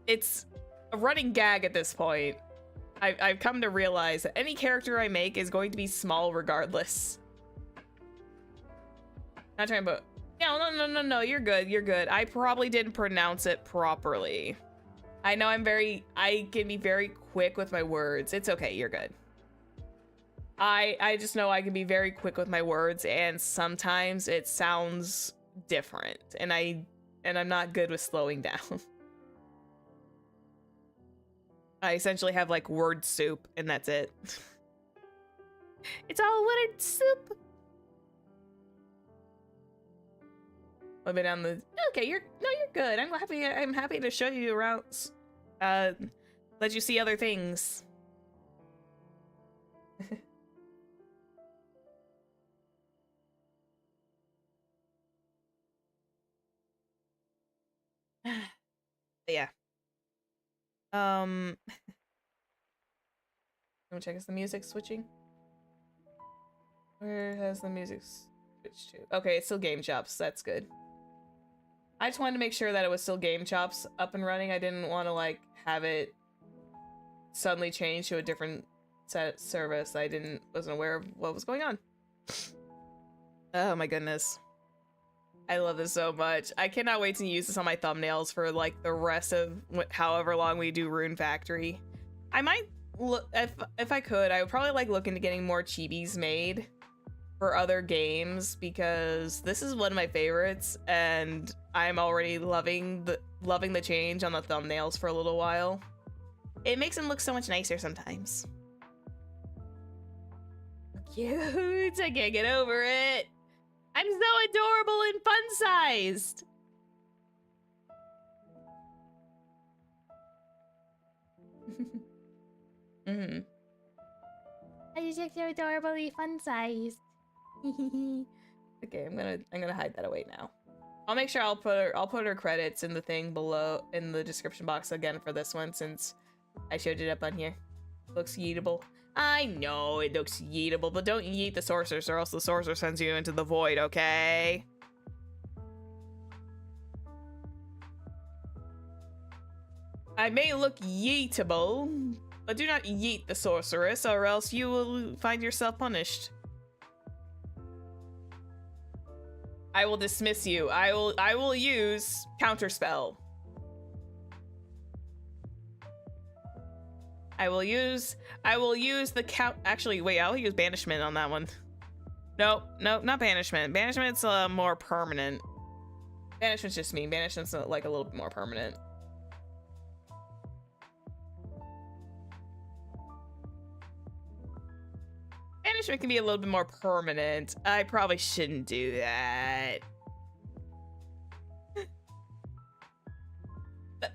A: It's a running gag at this point. I've come to realize that any character I make is going to be small regardless. Not trying, but yeah, no, you're good, you're good. I probably didn't pronounce it properly. I know I can be very quick with my words. It's okay, you're good. I just know I can be very quick with my words, and sometimes it sounds different, and I'm not good with slowing down. I essentially have like word soup, and that's it. It's all word soup. A bit down the. Okay, you're good. I'm happy to show you around. Let you see other things. Yeah. Let me check. Is the music switching? Where has the music switched to? Okay, it's still Game Chops. That's good. I just wanted to make sure that it was still Game Chops up and running. I didn't want to like have it suddenly change to a different service. I wasn't aware of what was going on. Oh my goodness. I love this so much. I cannot wait to use this on my thumbnails for like the rest of however long we do Rune Factory. I might look if I could, I would probably like look into getting more chibis made for other games, because this is one of my favorites and I'm already loving the change on the thumbnails for a little while. It makes them look so much nicer sometimes. Cute. I can't get over it. I'm so adorable and fun-sized. Mm-hmm. I just look so adorably fun-sized. Okay, I'm gonna hide that away now. I'll make sure I'll put her credits in the thing below in the description box again for this one, since I showed it up on here. Looks yeetable. I know it looks yeetable, but don't yeet the sorceress or else the sorcerer sends you into the void, okay? I may look yeetable, but do not yeet the sorceress or else you will find yourself punished. I will dismiss you. I will use counterspell. I will use the count. Actually, wait, I'll use banishment on that one. No, not banishment. Banishment's more permanent. Banishment's just mean. Banishment's like a little bit more permanent. Banishment can be a little bit more permanent. I probably shouldn't do that.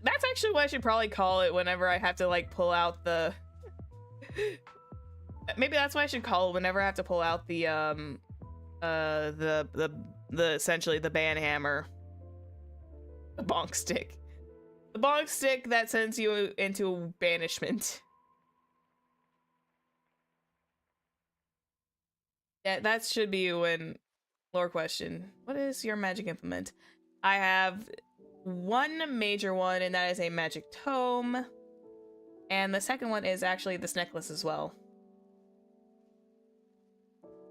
A: That's actually what I should probably call it whenever I have to like pull out the maybe that's what I should call it whenever I have to pull out the essentially the ban hammer. The bonk stick. The bonk stick that sends you into banishment. Yeah, that should be when lore question. What is your magic implement? I have one major one, and that is a magic tome. And the second one is actually this necklace as well.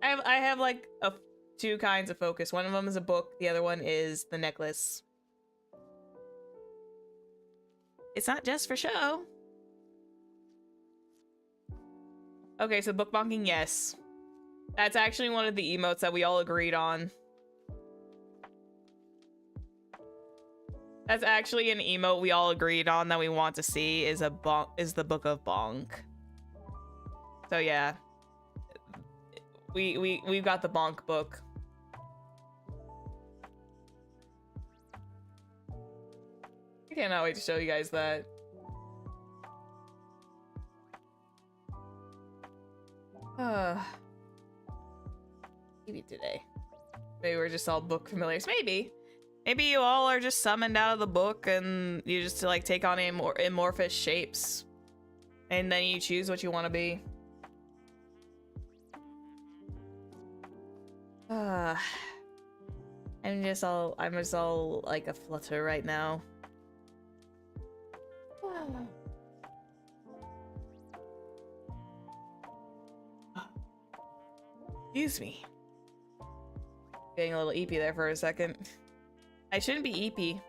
A: I have like two kinds of focus. One of them is a book, the other one is the necklace. It's not just for show. Okay, so book bonking, yes. That's actually one of the emotes that we all agreed on. That's actually an emote we all agreed on that we want to see is the Book of Bonk. So yeah. We've got the Bonk book. I cannot wait to show you guys that. Maybe today. Maybe we're just all book familiars. Maybe. Maybe you all are just summoned out of the book and you just like take on amorphous shapes. And then you choose what you want to be. I'm just all like a flutter right now. Excuse me. Getting a little eepy there for a second. I shouldn't be eepy.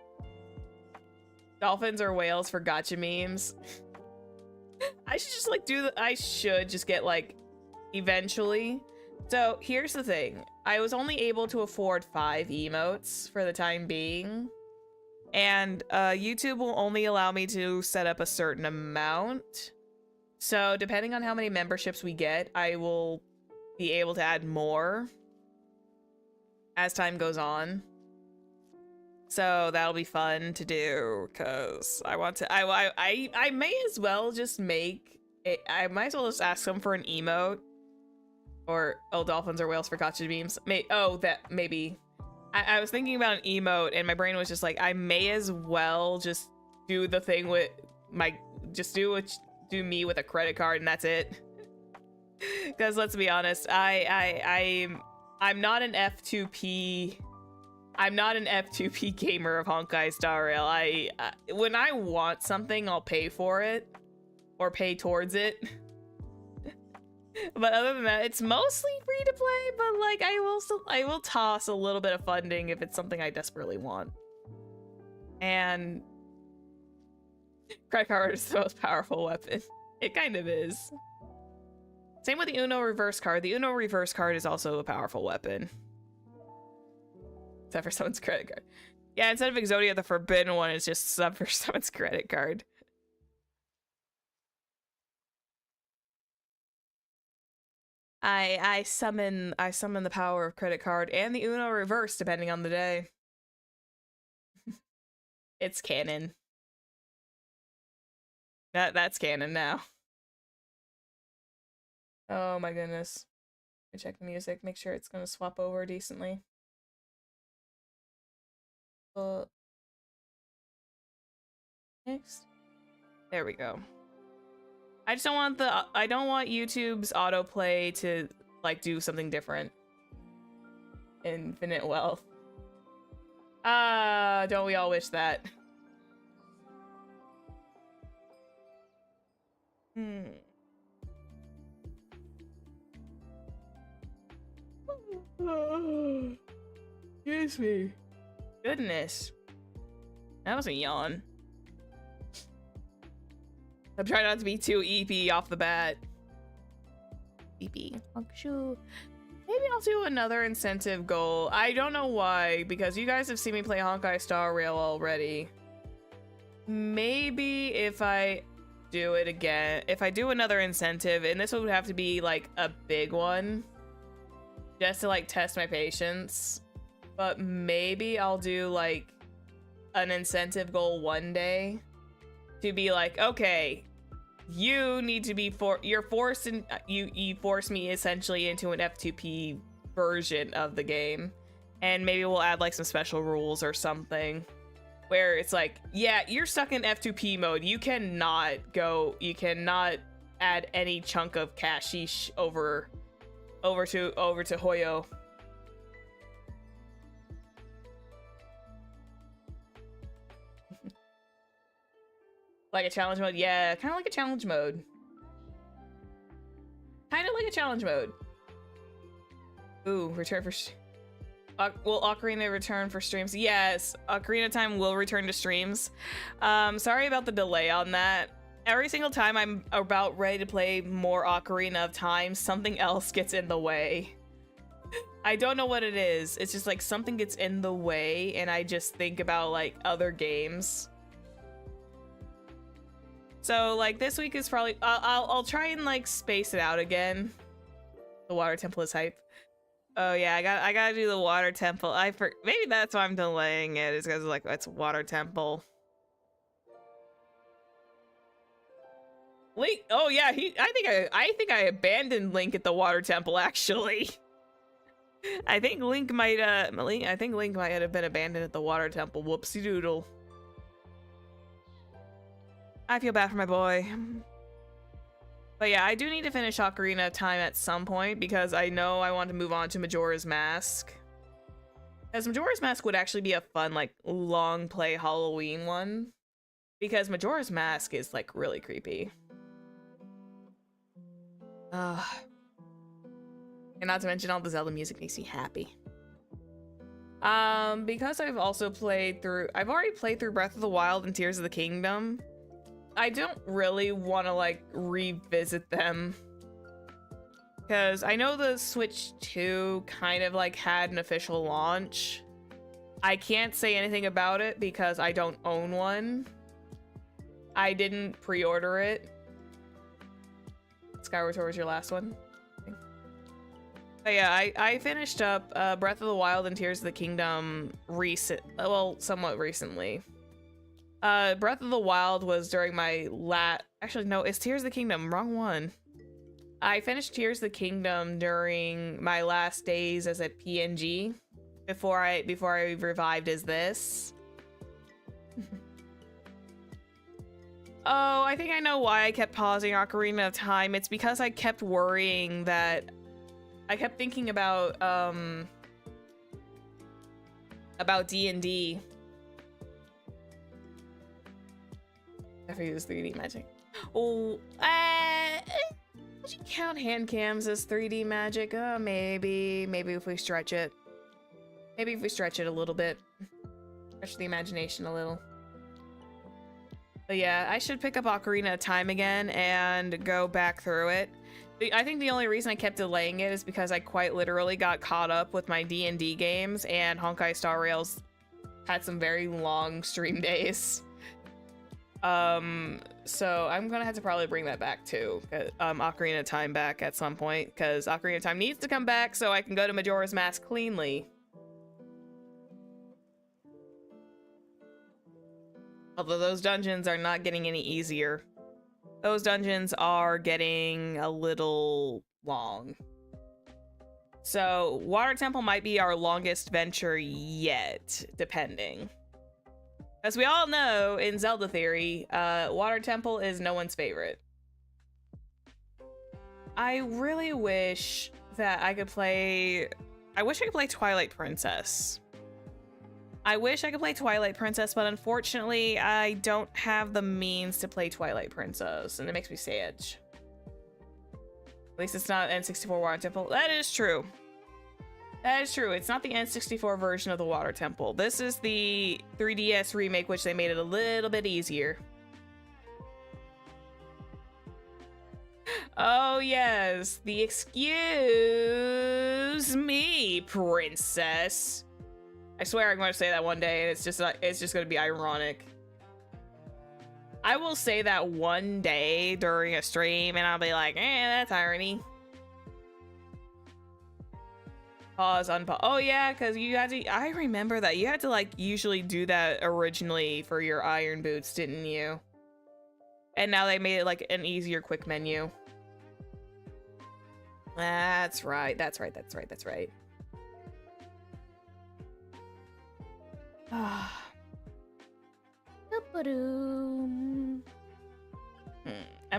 A: Dolphins or whales for gotcha memes. I should just like I should just get like eventually. So here's the thing. I was only able to afford 5 emotes for the time being. And YouTube will only allow me to set up a certain amount. So depending on how many memberships we get, I will be able to add more as time goes on. So that'll be fun to do because I want to. I may as well just make it. I might as well just ask them for an emote, or dolphins or whales for gotcha memes. Maybe. I was thinking about an emote and my brain was just like, I may as well just do the thing with do me with a credit card and that's it. Because let's be honest, I'm not an F2P. I'm not an F2P gamer of Honkai Star Rail. When I want something, I'll pay for it or pay towards it. But other than that, it's mostly free to play, but like I will toss a little bit of funding if it's something I desperately want. And credit card is the most powerful weapon. It kind of is. Same with the Uno reverse card. The Uno reverse card is also a powerful weapon. Except for someone's credit card. Yeah, instead of Exodia, the forbidden one is just sub for someone's credit card. I summon the power of credit card and the Uno reverse depending on the day. It's canon. That's canon now. Oh my goodness. I check the music, make sure it's gonna swap over decently. Next. There we go. I just don't want I don't want YouTube's autoplay to like do something different. Infinite wealth. Don't we all wish that? Excuse me. Goodness. That was a yawn. I'm trying not to be too EP off the bat. EP. Maybe I'll do another incentive goal. I don't know why, because you guys have seen me play Honkai Star Rail already. Maybe if I do it again, if I do another incentive, and this would have to be like a big one, just to like test my patience. But maybe I'll do like an incentive goal one day to be like, okay, you need to be you're forced in you force me essentially into an F2P version of the game, and maybe we'll add like some special rules or something where it's like, yeah, you're stuck in F2P mode, you cannot add any chunk of cashish over to Hoyo. Like a challenge mode? Yeah, kind of like a challenge mode. Kind of like a challenge mode. Ooh, return for... will Ocarina return for streams? Yes, Ocarina Time will return to streams. Sorry about the delay on that. Every single time I'm about ready to play more Ocarina of Time, something else gets in the way. I don't know what it is. It's just like something gets in the way and I just think about like other games. So like this week is probably I'll try and like space it out again. The water temple is hype. Oh yeah, I gotta do the water temple. Maybe that's why I'm delaying it, is because like it's water temple. Link. Oh yeah, I think I abandoned Link at the water temple actually. I think Link might have been abandoned at the water temple. Whoopsie doodle. I feel bad for my boy. But yeah, I do need to finish Ocarina of Time at some point because I know I want to move on to Majora's Mask. Because Majora's Mask would actually be a fun, like, long play Halloween one. Because Majora's Mask is, like, really creepy. And not to mention all the Zelda music makes me happy. Because I've already played through Breath of the Wild and Tears of the Kingdom. I don't really want to like revisit them. Because I know the Switch 2 kind of like had an official launch. I can't say anything about it because I don't own one. I didn't pre-order it. Skyward Sword was your last one. But yeah, I finished up Breath of the Wild and Tears of the Kingdom somewhat recently. Breath of the Wild was during my actually no, it's Tears of the Kingdom, wrong one. I finished Tears of the Kingdom during my last days as a PNG before I revived as this. Oh, I think I know why I kept pausing Ocarina of Time. It's because I kept worrying that I kept thinking about D&D. If I use 3D magic. Oh, would you count hand cams as 3D magic? Maybe if we stretch it. Maybe if we stretch it a little bit. Stretch the imagination a little. But yeah, I should pick up Ocarina of Time again and go back through it. I think the only reason I kept delaying it is because I quite literally got caught up with my D&D games, and Honkai Star Rails had some very long stream days. So I'm gonna have to probably bring that back too. Ocarina of Time back at some point, because Ocarina of Time needs to come back so I can go to Majora's Mask cleanly. Although those dungeons are not getting any easier. Those dungeons are getting a little long. So Water Temple might be our longest venture yet, depending. As we all know, in Zelda theory, Water Temple is no one's favorite. I really wish that I could play... I wish I could play Twilight Princess. I wish I could play Twilight Princess, but unfortunately, I don't have the means to play Twilight Princess, and it makes me sad. At least it's not N64 Water Temple. That is true. That is true. It's not the N64 version of the Water Temple. This is the 3DS remake, which they made it a little bit easier. Oh, yes. The excuse me, princess. I swear I'm going to say that one day, and it's just going to be ironic. I will say that one day during a stream, and I'll be like, that's irony. Pause, unpause. Oh yeah, because you had to, I remember that. You had to like usually do that originally for your Iron Boots, didn't you? And now they made it like an easier quick menu. That's right, that's right, that's right, that's right. I'm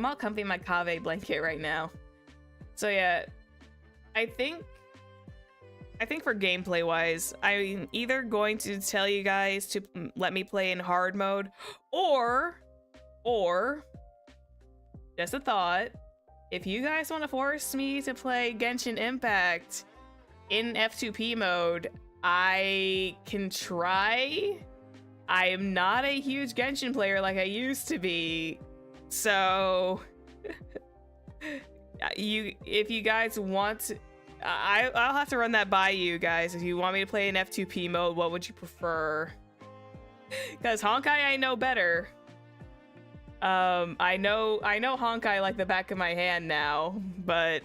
A: all comfy in my Kaveh blanket right now. So yeah, I think for gameplay wise, I'm either going to tell you guys to let me play in hard mode, or just a thought, if you guys want to force me to play Genshin Impact in F2P mode, I can try. I am not a huge Genshin player like I used to be, so if you guys want to, I'll have to run that by you guys. If you want me to play in F2P mode, what would you prefer? Because Honkai I know better. I know Honkai like the back of my hand now, but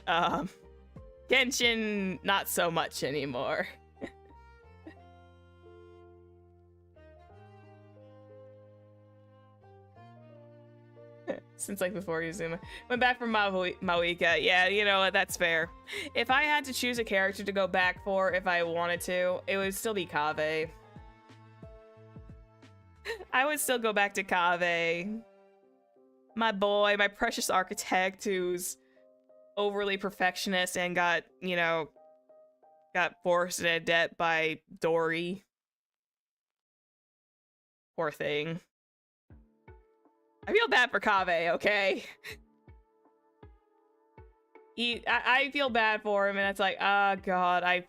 A: Genshin not so much anymore. Since like before Yuzuma. Went back from Mawika. Yeah, you know what, that's fair. If I had to choose a character to go back for if I wanted to, it would still be Kaveh. I would still go back to Kaveh. My boy, my precious architect who's overly perfectionist and got forced into debt by Dory. Poor thing. I feel bad for Kaveh, okay? I feel bad for him, and it's like, oh god, I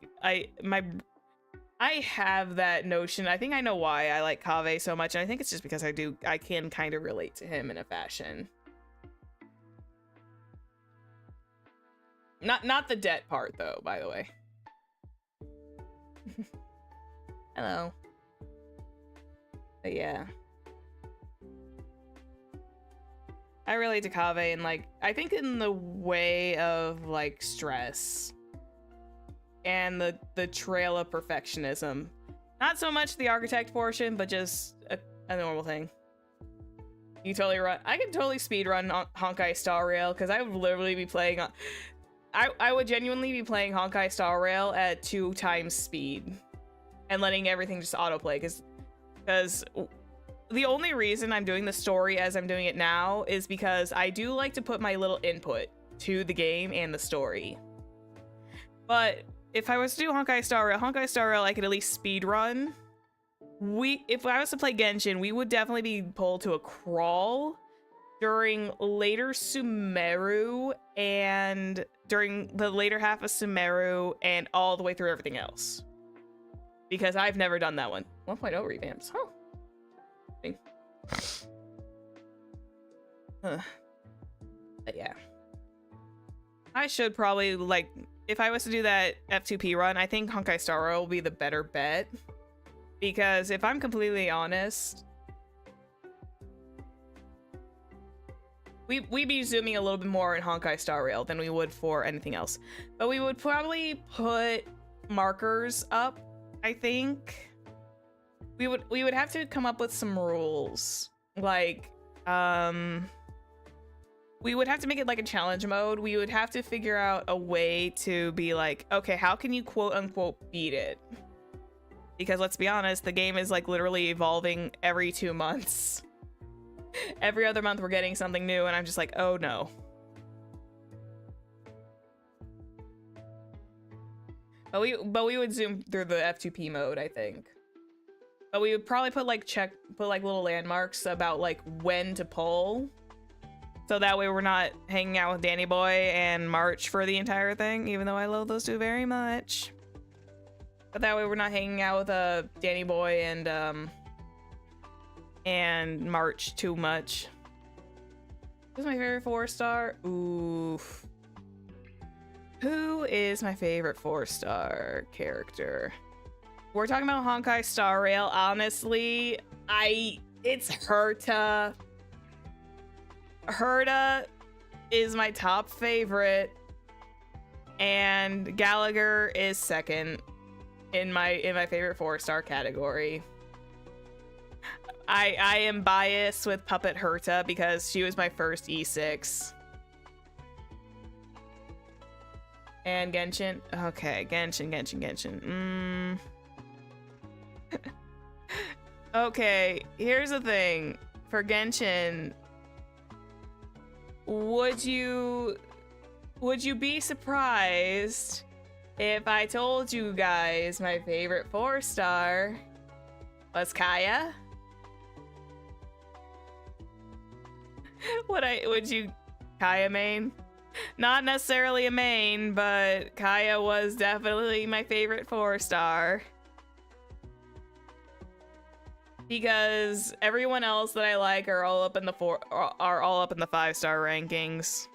A: have that notion. I think I know why I like Kaveh so much, and I think it's just because I can kind of relate to him in a fashion. Not the debt part though, by the way. Hello. But yeah. I relate to Kaveh in like, I think in the way of like stress and the trail of perfectionism. Not so much the architect portion, but just a normal thing. You totally run. I could totally speed run Honkai Star Rail because I would literally be playing. I would genuinely be playing Honkai Star Rail at 2 times speed and letting everything just autoplay because the only reason I'm doing the story as I'm doing it now is because I do like to put my little input to the game and the story. But if I was to do Honkai Star Rail, I could at least speed run. If I was to play Genshin, we would definitely be pulled to a crawl during later Sumeru and during the later half of Sumeru and all the way through everything else. Because I've never done that one. 1.0 revamps. Huh. But yeah. I should probably, like, if I was to do that F2P run, I think Honkai Star Rail will be the better bet. Because if I'm completely honest, we'd be zooming a little bit more in Honkai Star Rail than we would for anything else. But we would probably put markers up, I think. We would have to come up with some rules. Like, we would have to make it like a challenge mode. We would have to figure out a way to be like, okay, how can you quote unquote beat it? Because let's be honest, the game is like literally evolving every 2 months. Every other month we're getting something new, and I'm just like, oh no. But we would zoom through the F2P mode, I think. But we would probably put like little landmarks about like when to pull. So that way we're not hanging out with Danny Boy and March for the entire thing, even though I love those two very much. But that way we're not hanging out with Danny Boy and March too much. Who's my favorite 4-star? Oof. Who is my favorite 4-star character? We're talking about Honkai Star Rail. Honestly, it's Herta. Herta is my top favorite, and Gallagher is second in my favorite 4-star category. I am biased with Puppet Herta because she was my first E6. And Genshin. Okay, Genshin. Okay, here's the thing. For Genshin, would you be surprised if I told you guys my favorite 4-star was Kaya? Would you Kaya main? Not necessarily a main, but Kaya was definitely my favorite 4-star. Because everyone else that I like are all up in the 5-star rankings.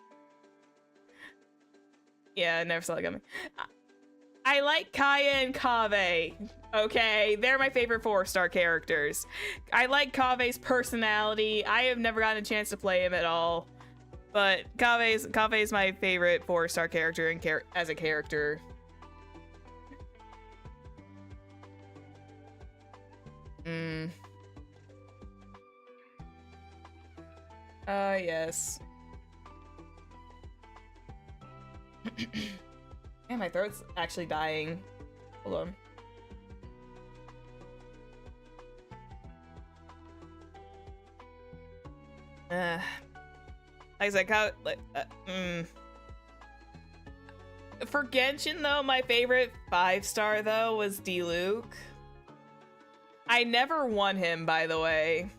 A: Yeah, never saw it coming. I like Kaya and Kaveh. Okay, they're my favorite 4-star characters. I like Kaveh's personality. I have never gotten a chance to play him at all, but Kaveh's my favorite 4-star character as a character. Yes. Man, my throat's actually dying. Hold on. Like I said, for Genshin though, my favorite 5-star though was Diluc. I never won him, by the way.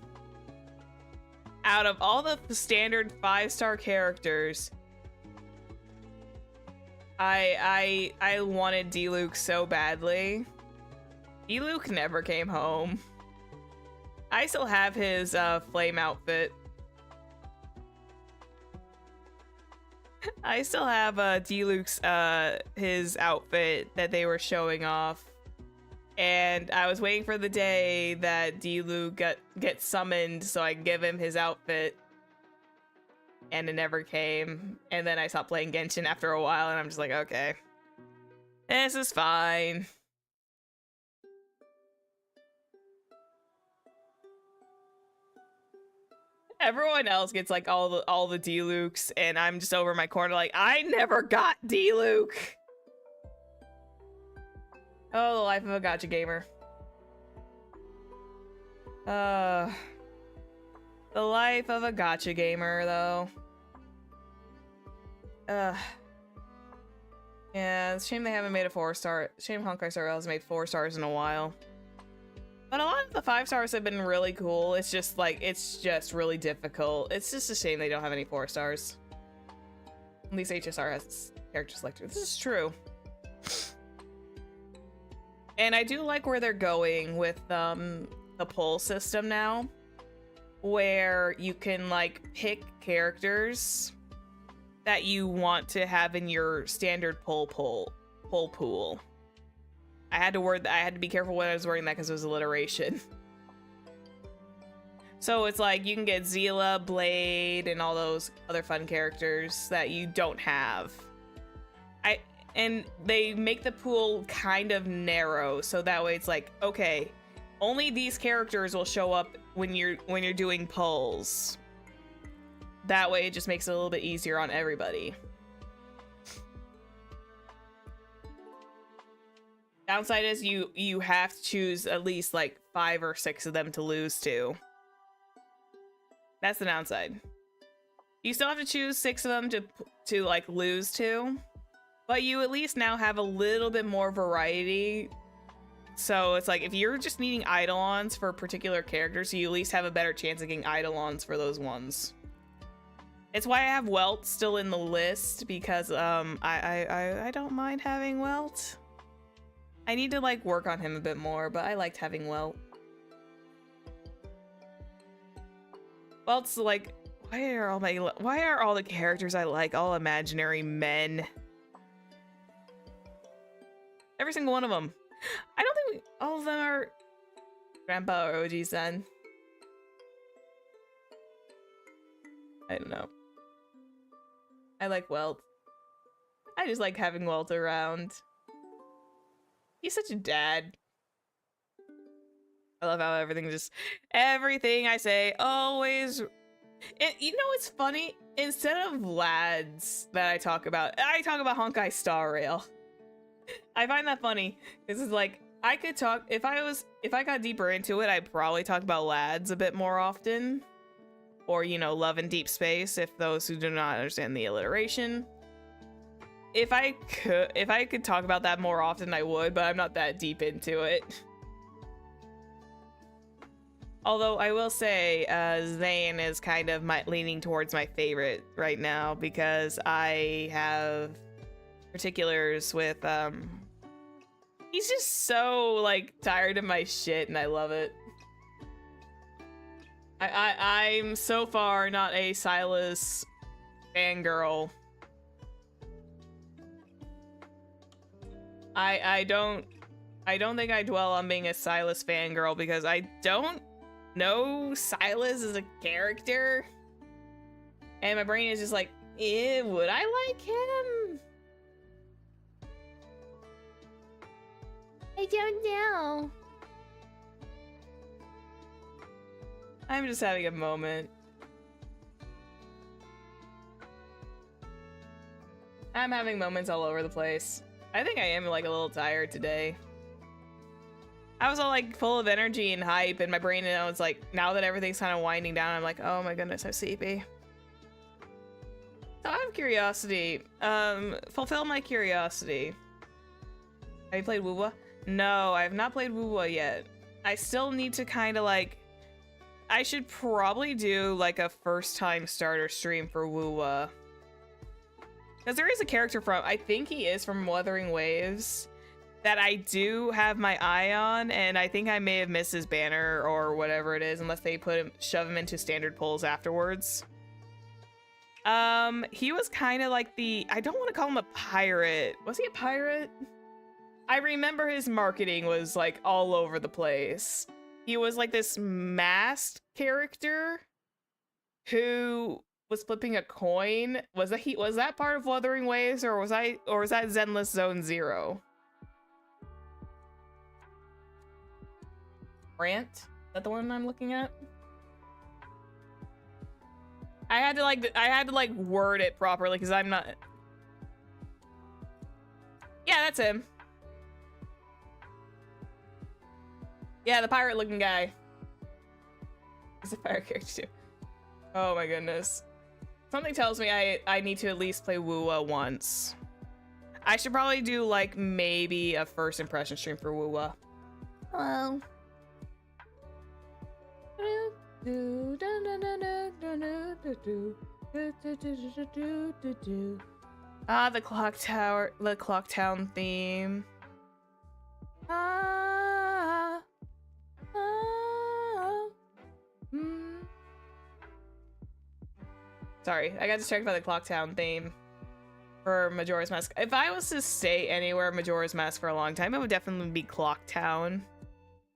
A: Out of all the standard 5-star characters, I wanted D-Luke so badly. D-Luke never came home. I still have his flame outfit. I still have D-Luke's his outfit that they were showing off. And I was waiting for the day that D-Luke gets summoned so I can give him his outfit. And it never came. And then I stopped playing Genshin after a while and I'm just like, okay. This is fine. Everyone else gets like all the D-Lukes and I'm just over my corner like, I never got D-Luke. Oh, the life of a gacha gamer. The life of a gacha gamer, though. Yeah, it's a shame they haven't made a 4-star. Shame Honkai Star Rail has made 4 stars in a while. But a lot of the 5 stars have been really cool. It's just like, it's just really difficult. It's just a shame they don't have any 4 stars. At least HSR has character selector. This is true. And I do like where they're going with the poll system now, where you can like pick characters that you want to have in your standard poll pool. I had to be careful when I was wording that because it was alliteration. So it's like you can get Zila, Blade, and all those other fun characters that you don't have. And they make the pool kind of narrow, so that way it's like, okay, only these characters will show up when you're doing polls. That way it just makes it a little bit easier on everybody. Downside is you have to choose at least like 5 or 6 of them to lose to. That's the downside. You still have to choose 6 of them to like lose to. But you at least now have a little bit more variety. So it's like if you're just needing eidolons for particular characters, you at least have a better chance of getting eidolons for those ones. It's why I have Welt still in the list, because I don't mind having Welt. I need to like work on him a bit more, but I liked having Welt. Welt's like, why are all the characters I like all imaginary men? Every single one of them. I don't think all of them are Grandpa or OG-san. I don't know. I like Welt. I just like having Welt around. He's such a dad. I love how everything I say always... you know what's funny? Instead of lads that I talk about Honkai Star Rail. I find that funny. This is like, I could talk, if I got deeper into it, I'd probably talk about lads a bit more often. Or, you know, love and deep space, if those who do not understand the alliteration. If I could talk about that more often, I would, but I'm not that deep into it. Although I will say, Zane is kind of leaning towards my favorite right now, because I have particulars with, he's just so, like, tired of my shit, and I love it. I'm so far not a Silas fangirl. I don't think I dwell on being a Silas fangirl because I don't know Silas as a character. And my brain is just like, would I like him? I don't know. I'm just having a moment. I'm having moments all over the place. I think I am like a little tired today. I was all like full of energy and hype, and my brain was like, now that everything's kind of winding down, I'm like, oh my goodness, I'm sleepy. So I have curiosity. Fulfill my curiosity. Have you played Wuwa? No, I have not played Wuwa yet. I still need to kind of like, I should probably do like a first time starter stream for Wuwa. Because there is a character from, I think he is from Wuthering Waves, that I do have my eye on, and I think I may have missed his banner or whatever it is, unless they shove him into standard polls afterwards. He was kind of like I don't want to call him a pirate. Was he a pirate? I remember his marketing was like all over the place. He was like this masked character who was flipping a coin. Was that part of Wuthering Waves, or was that Zenless Zone Zero? Brant? Is that the one I'm looking at? I had to like word it properly because I'm not. Yeah, that's him. Yeah, the pirate looking guy. He's a pirate character too. Oh my goodness. Something tells me I need to at least play Wuwa once. I should probably do like maybe a first impression stream for Wuwa. Hello. Ah, the clock town theme. Sorry, I got distracted by the clock town theme for Majora's Mask. If I was to stay anywhere Majora's Mask for a long time, it would definitely be Clock Town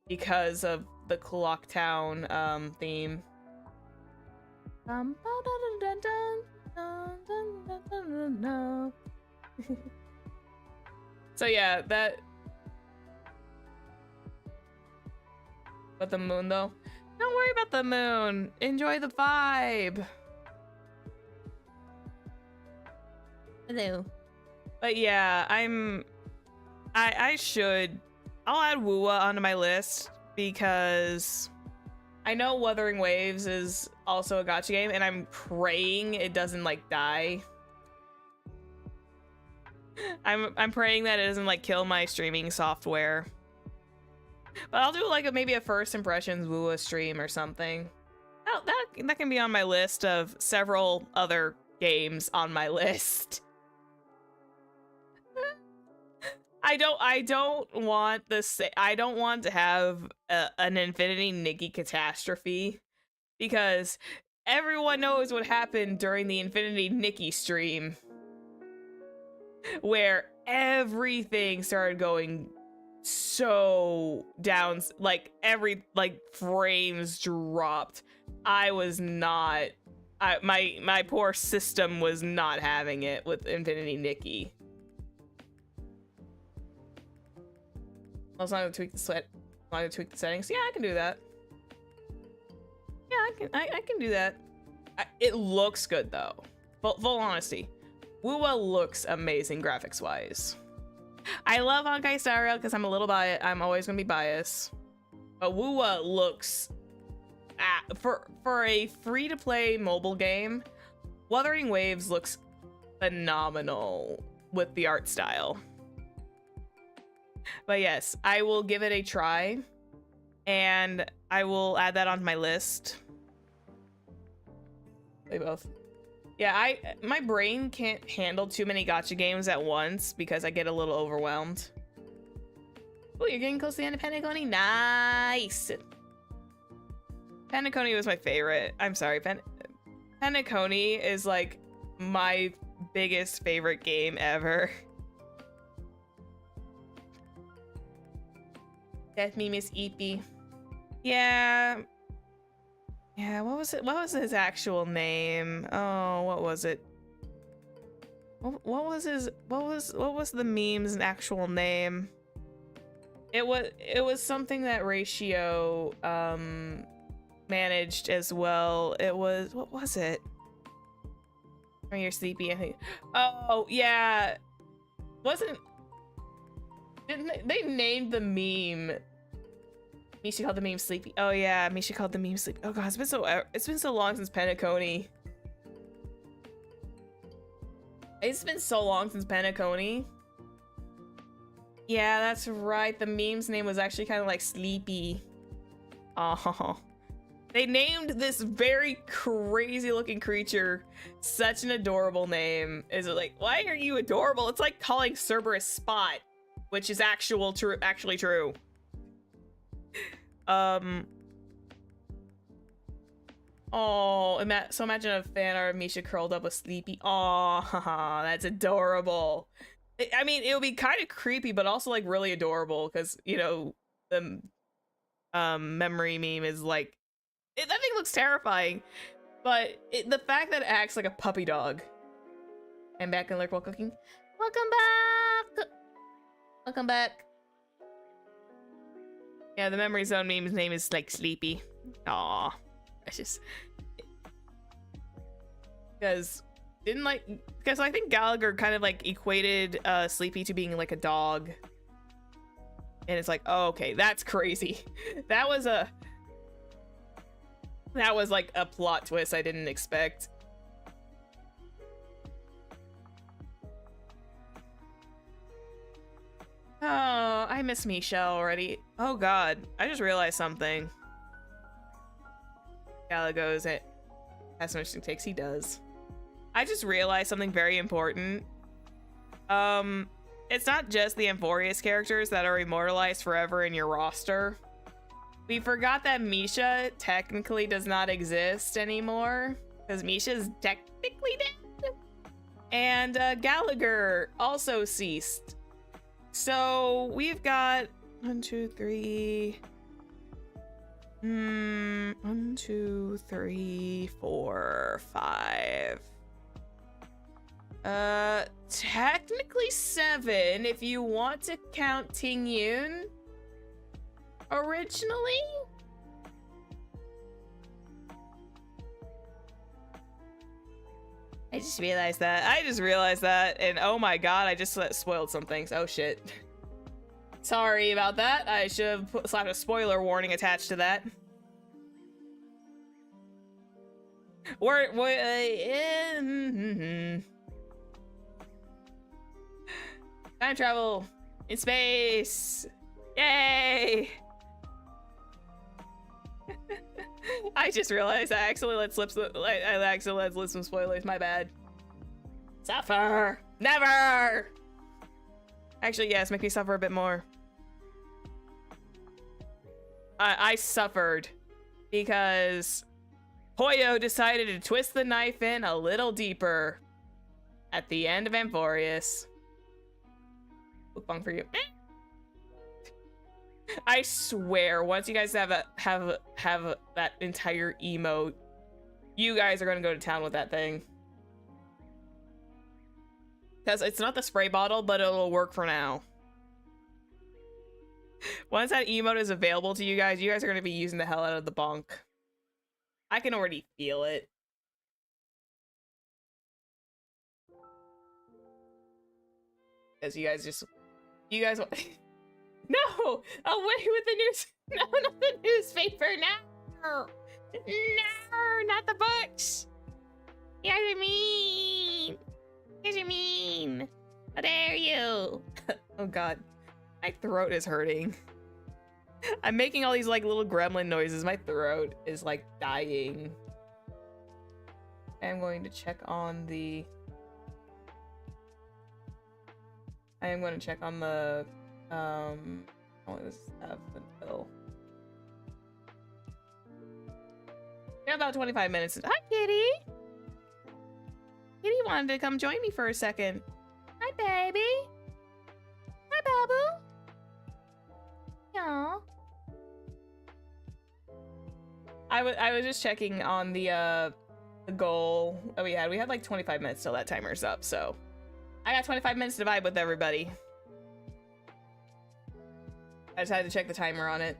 A: because of the Clock Town theme. So yeah, that. But the moon though, don't worry about the moon. Enjoy the vibe. Hello. But yeah, I'll add Wuwa onto my list because I know Wuthering Waves is also a gacha game, and I'm praying it doesn't like die. I'm praying that it doesn't like kill my streaming software. But I'll do like maybe a first impressions Wuwa stream or something. Oh, that can be on my list of several other games on my list. I don't want to have an Infinity Nikki catastrophe, because everyone knows what happened during the Infinity Nikki stream, where everything started going so down, like frames dropped. I was not, my poor system was not having it with Infinity Nikki. I was not gonna tweak the settings. Yeah, I can do that. Yeah, I can do that. It looks good though. Full honesty, Wuwa looks amazing graphics wise. I love Honkai Star Rail because I'm a little biased. I'm always gonna be biased. But Wuwa looks for a free to play mobile game, Wuthering Waves looks phenomenal with the art style. But yes, I will give it a try, and I will add that onto my list. They both. Yeah, my brain can't handle too many gacha games at once because I get a little overwhelmed. Oh, you're getting close to the end of Penacony? Nice! Penacony was my favorite. I'm sorry, Penacony is like my biggest favorite game ever. Death me, Miss Eepy. Yeah. Yeah, what was it? What was his actual name? Oh, what was it? What was the meme's actual name? It was something that Ratio managed as well. It was, what was it? Oh, you're sleepy, I think. Oh, yeah. Didn't they named the meme? Misha called the meme sleepy. Oh yeah, Misha called the meme sleepy. Oh god, it's been so long since Penacony. It's been so long since Penacony. Yeah, that's right. The meme's name was actually kind of like Sleepy. Oh, They named this very crazy looking creature such an adorable name. Is it like, why are you adorable? It's like calling Cerberus Spot, which is actually true. Oh, so imagine a fan art of Misha curled up with Sleepy. Oh, that's adorable. I mean, it would be kind of creepy, but also like really adorable because, you know, the memory meme is like, that thing looks terrifying, but the fact that it acts like a puppy dog. I'm back and lurk while cooking. Welcome back. Welcome back. Yeah, the memory zone meme's name is like Sleepy. Aw, precious. Because I think Gallagher kind of like equated Sleepy to being like a dog, and it's like, oh, okay, that's crazy. That was like a plot twist I didn't expect. Oh, I miss Misha already. Oh god, I just realized something. Gallagher's it has so much takes. He does. I just realized something very important. It's not just the Amphorius characters that are immortalized forever in your roster. We forgot that Misha technically does not exist anymore, because Misha's technically dead. And Gallagher also ceased. So we've got 1, 2, 3. 1, 2, 3, 4, 5. Technically 7 if you want to count Ting Yun. Originally? I just realized that. And oh my god, I just spoiled some things. Oh shit. Sorry about that. I should have slapped a spoiler warning attached to that. Time travel in space. Yay! I just realized I accidentally let slip some spoilers. My bad. Suffer. Never. Actually, yes, make me suffer a bit more. I suffered because Hoyo decided to twist the knife in a little deeper at the end of Amphorius. Bookbong for you. I swear, once you guys have that entire emote, you guys are gonna go to town with that thing. Because it's not the spray bottle, but it'll work for now. Once that emote is available to you guys are gonna be using the hell out of the bonk. I can already feel it. Because you guys no! Away with the news! No, not the newspaper! No! No, not the books! You guys are mean! You guys are mean! How dare you! Oh god. My throat is hurting. I'm making all these like little gremlin noises. My throat is like dying. I'm going to check on the... only this stuff until... We have about 25 minutes. Hi, Kitty! Kitty wanted to come join me for a second. Hi, baby! Hi, Babu! Aww. I was just checking on the goal that we had. We had like 25 minutes till that timer's up, so... I got 25 minutes to vibe with everybody. I just had to check the timer on it.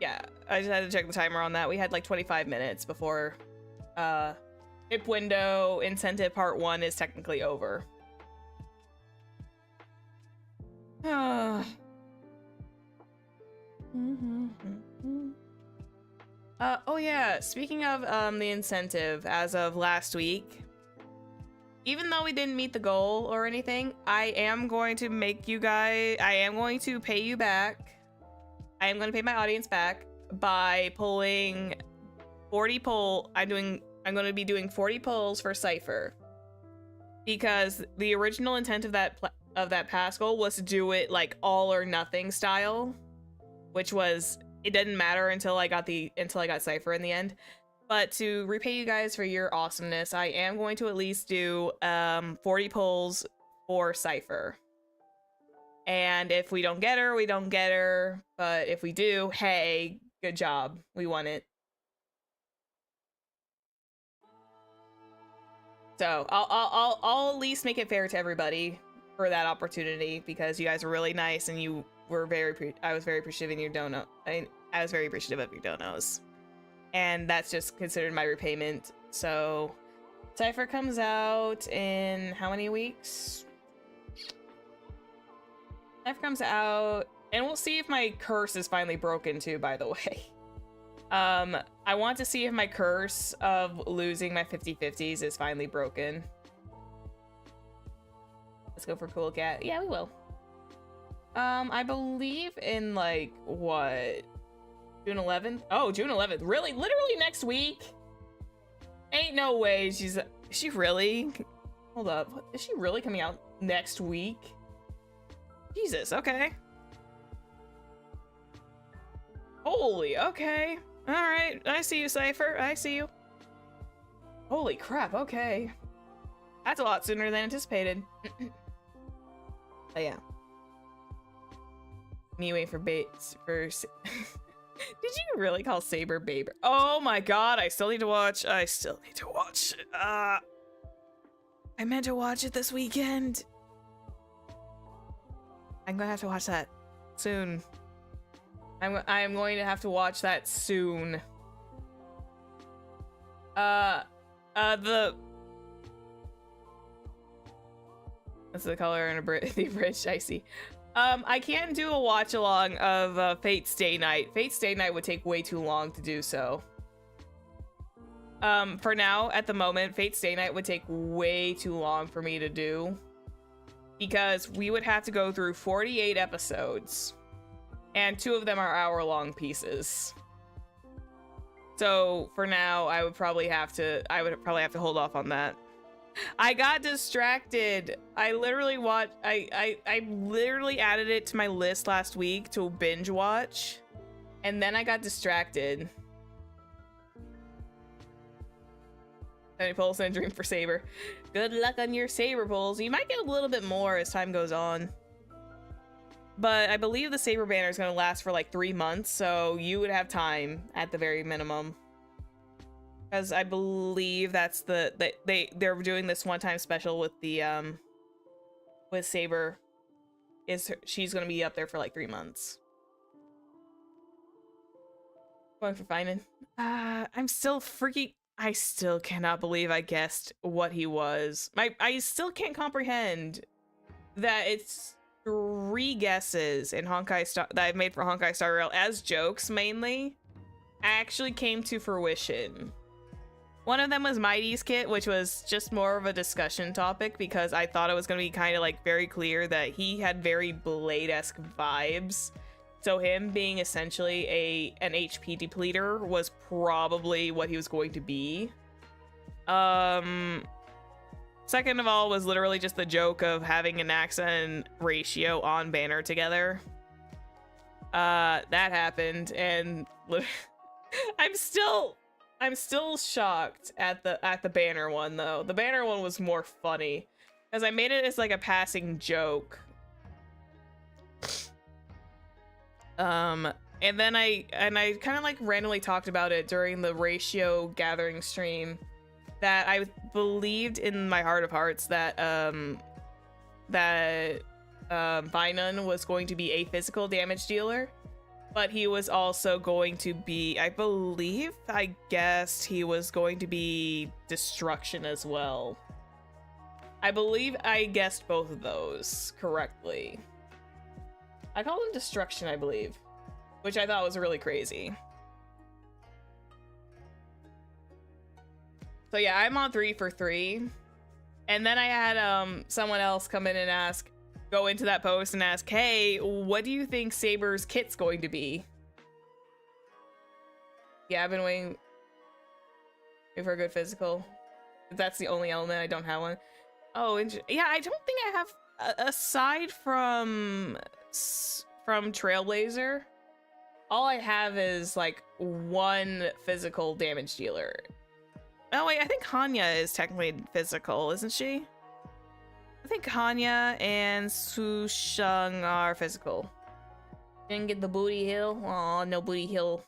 A: Yeah, I just had to check the timer on that. We had like 25 minutes before IP window incentive part 1 is technically over. Oh yeah, speaking of the incentive, as of last week, even though we didn't meet the goal or anything, I am going to pay you back I am going to pay my audience back by pulling 40 poll. I'm going to be doing 40 polls for Cypher, because the original intent of that past goal was to do it like all or nothing style, which was it didn't matter until I got Cypher in the end. But to repay you guys for your awesomeness, I am going to at least do 40 polls for Cypher. And if we don't get her, we don't get her. But if we do, hey, good job. We won it. So I'll at least make it fair to everybody for that opportunity, because you guys are really nice and you were I was very appreciative of your dono. I was very appreciative of your donos. And that's just considered my repayment. So Cypher comes out in how many weeks? Cypher comes out, and we'll see if my curse is finally broken too, by the way. I want to see if my curse of losing my 50/50s is finally broken. Let's go for Cool Cat. Yeah, we will. I believe in like what? June 11th? Oh, June 11th. Really? Literally next week? Ain't no way is she really? Hold up. Is she really coming out next week? Jesus, okay. Holy, okay. Alright, I see you, Cypher. I see you. Holy crap, okay. That's a lot sooner than anticipated. Oh, yeah. Me waiting for baits for... Did you really call Saber Baber? Oh my god, I still need to watch. I meant to watch it this weekend. I'm gonna have to watch that soon. I'm going to have to watch that soon. That's the color in the bridge, I see. I can do a watch along of Fate's Day Night. Fate's Day Night would take way too long to do so. For now, at the moment, Fate's Day Night would take way too long for me to do, because we would have to go through 48 episodes, and 2 of them are hour-long pieces. So for now, I would probably have to hold off on that. I got distracted. I literally watched. I literally added it to my list last week to binge watch, and then I got distracted. Any pulls and a dream for Saber. Good luck on your Saber pulls. You might get a little bit more as time goes on, but I believe the Saber banner is going to last for like 3 months, so you would have time at the very minimum. Because I believe that's they're doing this one-time special with the with Saber. She's gonna be up there for like 3 months. Going for Finan. I'm still freaking. I still cannot believe I guessed what he was. I still can't comprehend that it's 3 guesses in Honkai Star that I've made for Honkai Star Rail as jokes mainly actually came to fruition. One of them was Mighty's kit, which was just more of a discussion topic because I thought it was going to be kind of like very clear that he had very Blade-esque vibes. So him being essentially an HP depleter was probably what he was going to be. Second of all was literally just the joke of having an Anaxa and Ratio on banner together. That happened, and I'm still shocked at the banner one though. The banner one was more funny because I made it as like a passing joke. And then I kind of like randomly talked about it during the Ratio gathering stream that I believed in my heart of hearts that Finan was going to be a physical damage dealer, but he was also going to be, I guessed he was going to be destruction as well. I believe I guessed both of those correctly. I called him destruction, I believe, which I thought was really crazy. So yeah, I'm on 3 for 3. And then I had someone else come in and ask, go into that post and ask, hey, what do you think Saber's kit's going to be? Yeah, I've been waiting for a good physical. That's the only element. I don't have one. Oh, yeah, I don't think I have, aside from Trailblazer, all I have is like one physical damage dealer. Oh wait, I think Hanya is technically physical, isn't she? I think Hanya and Sushang are physical. Didn't get the booty hill. Aw, no booty hill.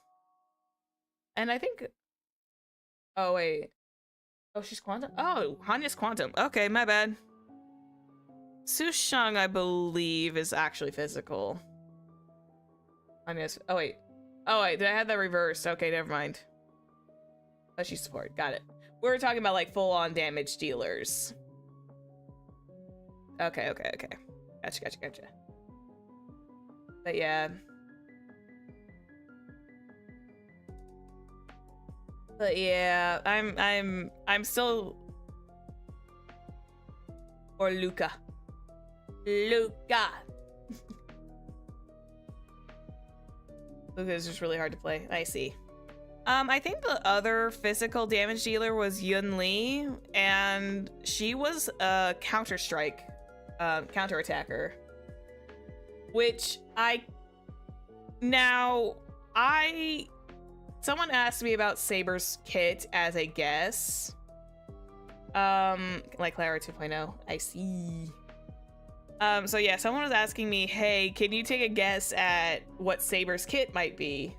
A: And I think... Oh, wait. Oh, she's quantum? Oh, Hanya's quantum. Okay, my bad. Sushang, I believe, is actually physical. Hanya's... Oh, wait. Oh, wait, did I have that reversed? Okay, never mind. Oh, she's support. Got it. We were talking about, like, full-on damage dealers. Okay. Gotcha. But yeah. I'm still... Or Luca. Luca is just really hard to play. I see. I think the other physical damage dealer was Yun Li, and she was a counter-strike, counter-attacker. Which someone asked me about Saber's kit as a guess. Like Clara 2.0, I see. So yeah, someone was asking me, hey, can you take a guess at what Saber's kit might be?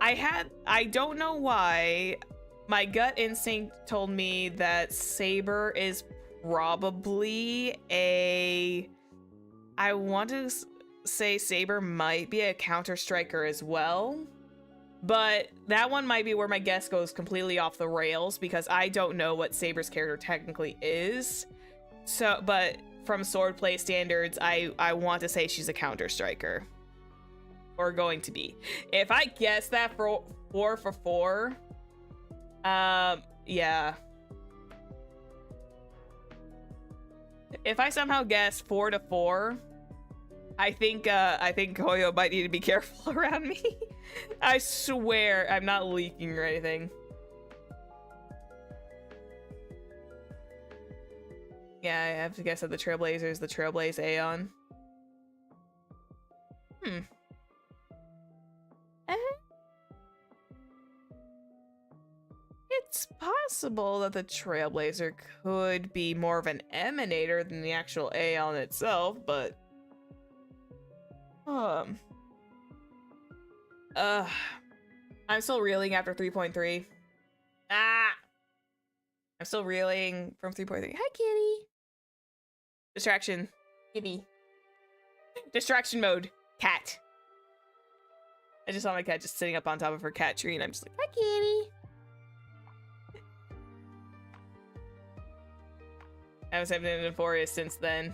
A: I don't know why, my gut instinct told me that Saber is probably I want to say Saber might be a counter striker as well, but that one might be where my guess goes completely off the rails because I don't know what Saber's character technically is. So, but from swordplay standards, I want to say she's a counter striker. Or going to be. If I guess that for 4 for 4, yeah. If I somehow guess 4 to 4, I think Koyo might need to be careful around me. I swear I'm not leaking or anything. Yeah, I have to guess that the Trailblazer is the Trailblaze Aeon. It's possible that the Trailblazer could be more of an emanator than the actual Aeon itself, but I'm still reeling after 3.3. I'm still reeling from 3.3. Hi, kitty. Distraction. Kitty. Distraction mode. Cat. I just saw my cat just sitting up on top of her cat tree, and I'm just like, hi, kitty. I haven't been in Euphoria since then.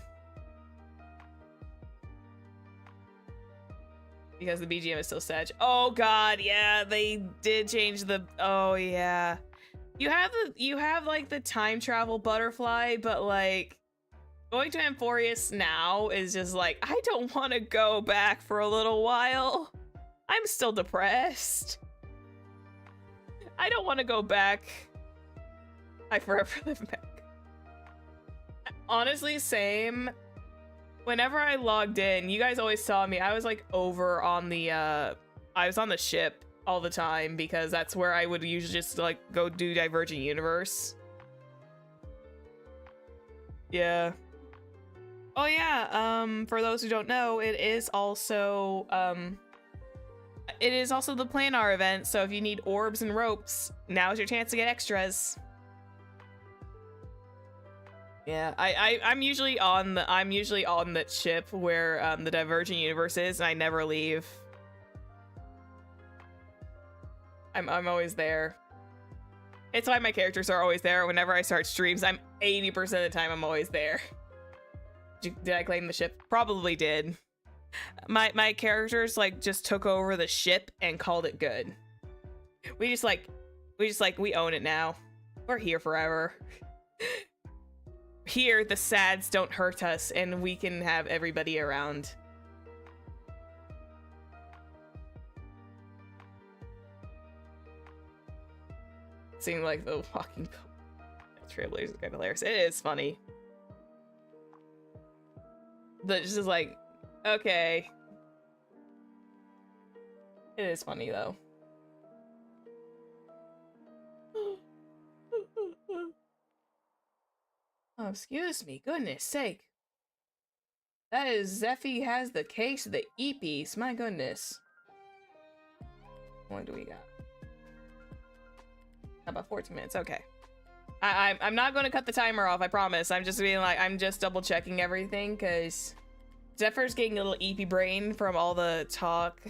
A: Because the BGM is still sad. Oh god, yeah, they did change the... Oh yeah. You have like the time travel butterfly, but like going to Amphorius now is just like, I don't want to go back for a little while. I'm still depressed. I don't want to go back. I forever live back. Honestly, same. Whenever I logged in, you guys always saw me. I was like over on the I was on the ship all the time because that's where I would usually just like go do Divergent Universe. Yeah. Oh yeah, for those who don't know, it is also the Planar event, so if you need orbs and ropes, now's your chance to get extras. Yeah, I'm usually on the ship where the Divergent Universe is, and I never leave. I'm always there. It's why my characters are always there. Whenever I start streams, I'm 80% of the time I'm always there. Did I claim the ship? Probably did. My characters like just took over the ship and called it good. We own it now. We're here forever. here the sads don't hurt us and we can have everybody around. Seemed like the walking Trailblazers is kind of hilarious. It is funny. But just like, okay. It is funny though. Oh, excuse me, goodness sake. That is Zephyr has the case of the E-piece, my goodness. What do we got? About 14 minutes, okay. I'm not gonna cut the timer off, I promise. I'm just being like, I'm just double checking everything because Zephyr's getting a little EP brain from all the talk.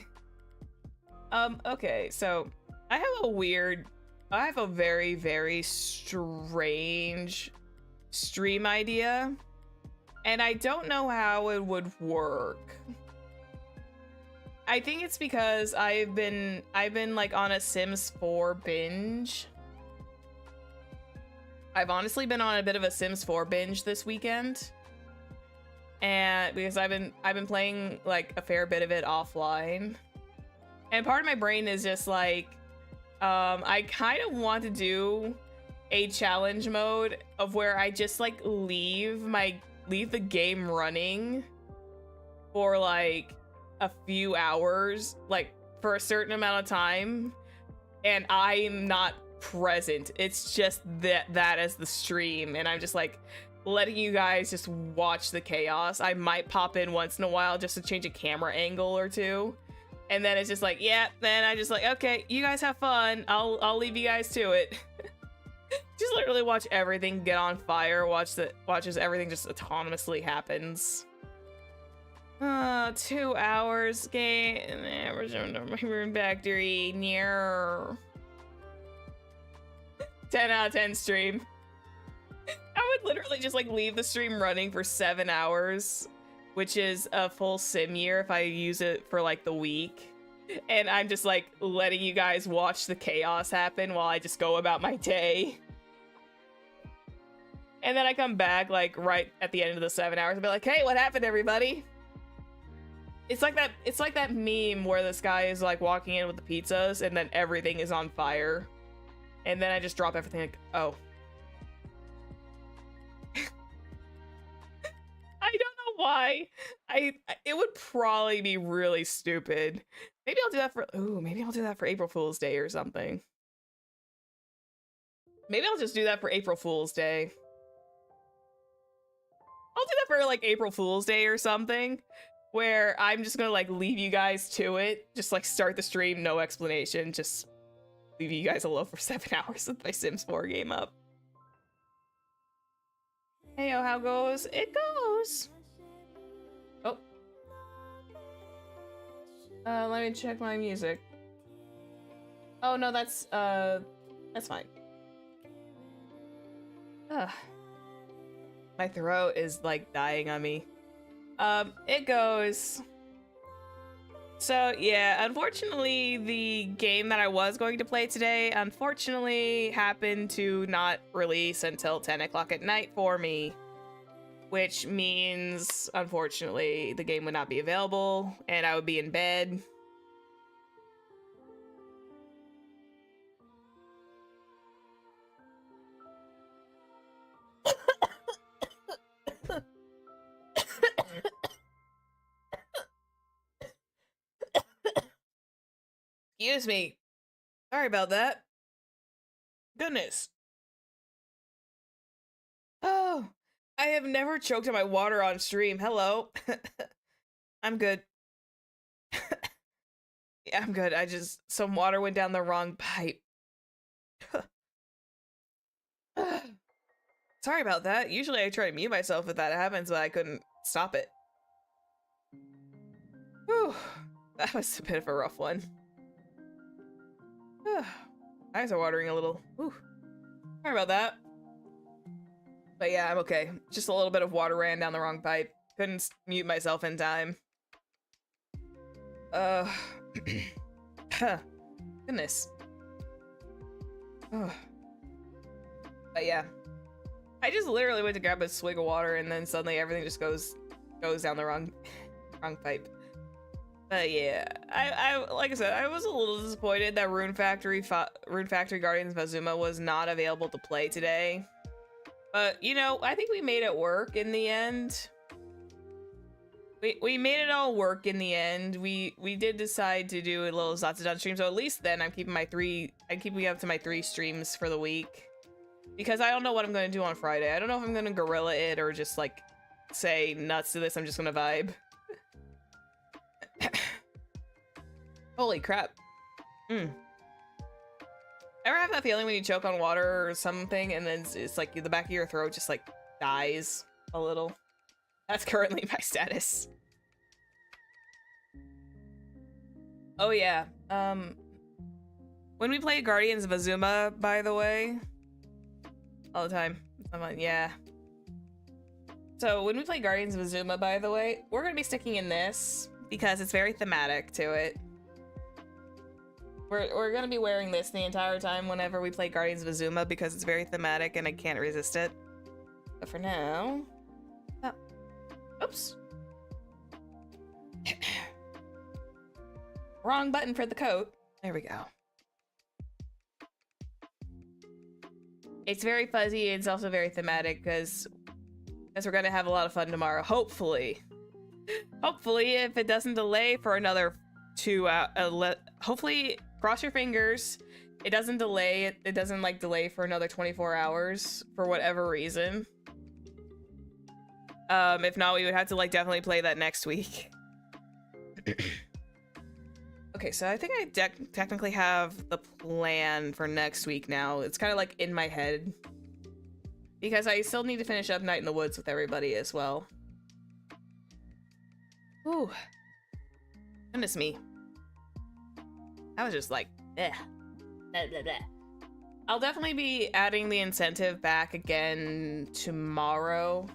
A: Okay, so I have a very, very strange stream idea, and I don't know how it would work. I think it's because I've been like on a Sims 4 binge. I've honestly been on a bit of a Sims 4 binge this weekend. And because I've been playing like a fair bit of it offline. And part of my brain is just like I kind of want to do a challenge mode of where I just like leave the game running for like a few hours, like for a certain amount of time, and I'm not present. It's just that as the stream, and I'm just like letting you guys just watch the chaos. I might pop in once in a while just to change a camera angle or two, and then it's just like, yeah, then I just like, okay, you guys have fun, I'll leave you guys to it. Just literally watch everything get on fire, watch as everything just autonomously happens. 2 hours game, my room factory near 10 out of 10 stream. I would literally just like leave the stream running for 7 hours, which is a full sim year if I use it for like the week. And I'm just like letting you guys watch the chaos happen while I just go about my day. And then I come back like right at the end of the 7 hours and be like, hey, what happened, everybody? It's like that meme where this guy is like walking in with the pizzas and then everything is on fire. And then I just drop everything like, oh. I don't know why. It would probably be really stupid. Maybe I'll do that for April Fool's Day or something. Maybe I'll just do that for April Fool's Day. I'll do that for like April Fool's Day or something, where I'm just gonna like leave you guys to it. Just like start the stream, no explanation, just leave you guys alone for 7 hours with my Sims 4 game up. Hey, oh, how goes? It goes. Oh. Let me check my music. Oh no, that's fine. Ugh. My throat is like dying on me. It goes. So yeah, unfortunately the game that I was going to play today unfortunately happened to not release until 10 o'clock at night for me, which means unfortunately the game would not be available and I would be in bed. Excuse me. Sorry about that. Goodness. Oh, I have never choked on my water on stream. Hello. I'm good. Yeah, I'm good. Some water went down the wrong pipe. Sorry about that. Usually I try to mute myself if that happens, but I couldn't stop it. Whew. That was a bit of a rough one. Eyes are watering a little. Whew. Sorry about that. But yeah, I'm okay. Just a little bit of water ran down the wrong pipe. Couldn't mute myself in time. Goodness. But yeah. I just literally went to grab a swig of water and then suddenly everything just goes down the wrong pipe. But yeah, I like I said, I was a little disappointed that Rune Factory Guardians of Azuma was not available to play today. But you know, I think we made it work in the end. We made it all work in the end. We did decide to do a little Zatsu stream, so at least then I'm keeping up to my 3 streams for the week. Because I don't know what I'm gonna do on Friday. I don't know if I'm gonna gorilla it or just like say nuts to this, I'm just gonna vibe. Holy crap. Ever have that feeling when you choke on water or something and then it's like the back of your throat just like dies a little? That's currently my status. Oh yeah. When we play Guardians of Azuma, by the way, all the time. I'm like, yeah. So when we play Guardians of Azuma, by the way, we're gonna be sticking in this because it's very thematic to it. We're gonna be wearing this the entire time whenever we play Guardians of Azuma because it's very thematic and I can't resist it. But for now, oh. Oops. Wrong button for the coat. There we go. It's very fuzzy. It's also very thematic because we're gonna have a lot of fun tomorrow. Hopefully, if it doesn't delay for another 2 hours. Hopefully, cross your fingers. It doesn't delay. It doesn't like delay for another 24 hours for whatever reason. If not, we would have to like definitely play that next week. Okay, so I think I technically have the plan for next week now. It's kind of like in my head. Because I still need to finish up Night in the Woods with everybody as well. Ooh. Goodness me. I was just like, eh. Blah, blah, blah. I'll definitely be adding the incentive back again tomorrow.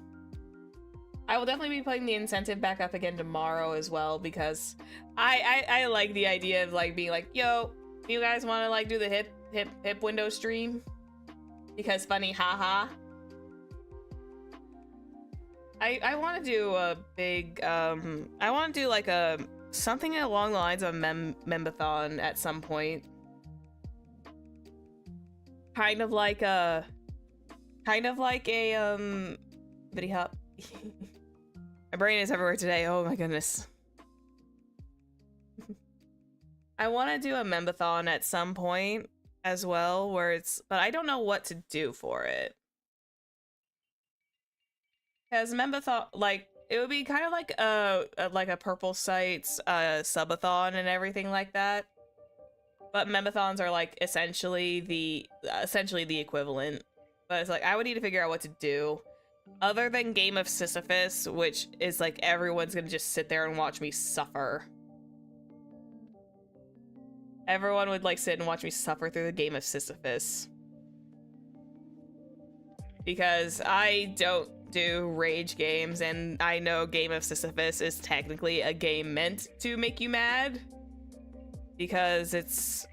A: I will definitely be putting the incentive back up again tomorrow as well because I like the idea of like being like, yo, you guys want to like do the hip window stream? Because funny, haha. I want to do a big I want to do like a something along the lines of a membathon at some point. Kind of like a bitty hop. My brain is everywhere today. Oh my goodness. I want to do a membathon at some point as well, but I don't know what to do for it. Because membathon, like, it would be kind of like a Purple Sites subathon and everything like that. But membathons are like essentially the equivalent. But it's like I would need to figure out what to do. Other than Game of Sisyphus, which is like everyone's gonna just sit there and watch me suffer. Everyone would like sit and watch me suffer through the Game of Sisyphus. Because I don't do rage games, and I know Game of Sisyphus is technically a game meant to make you mad. Because there's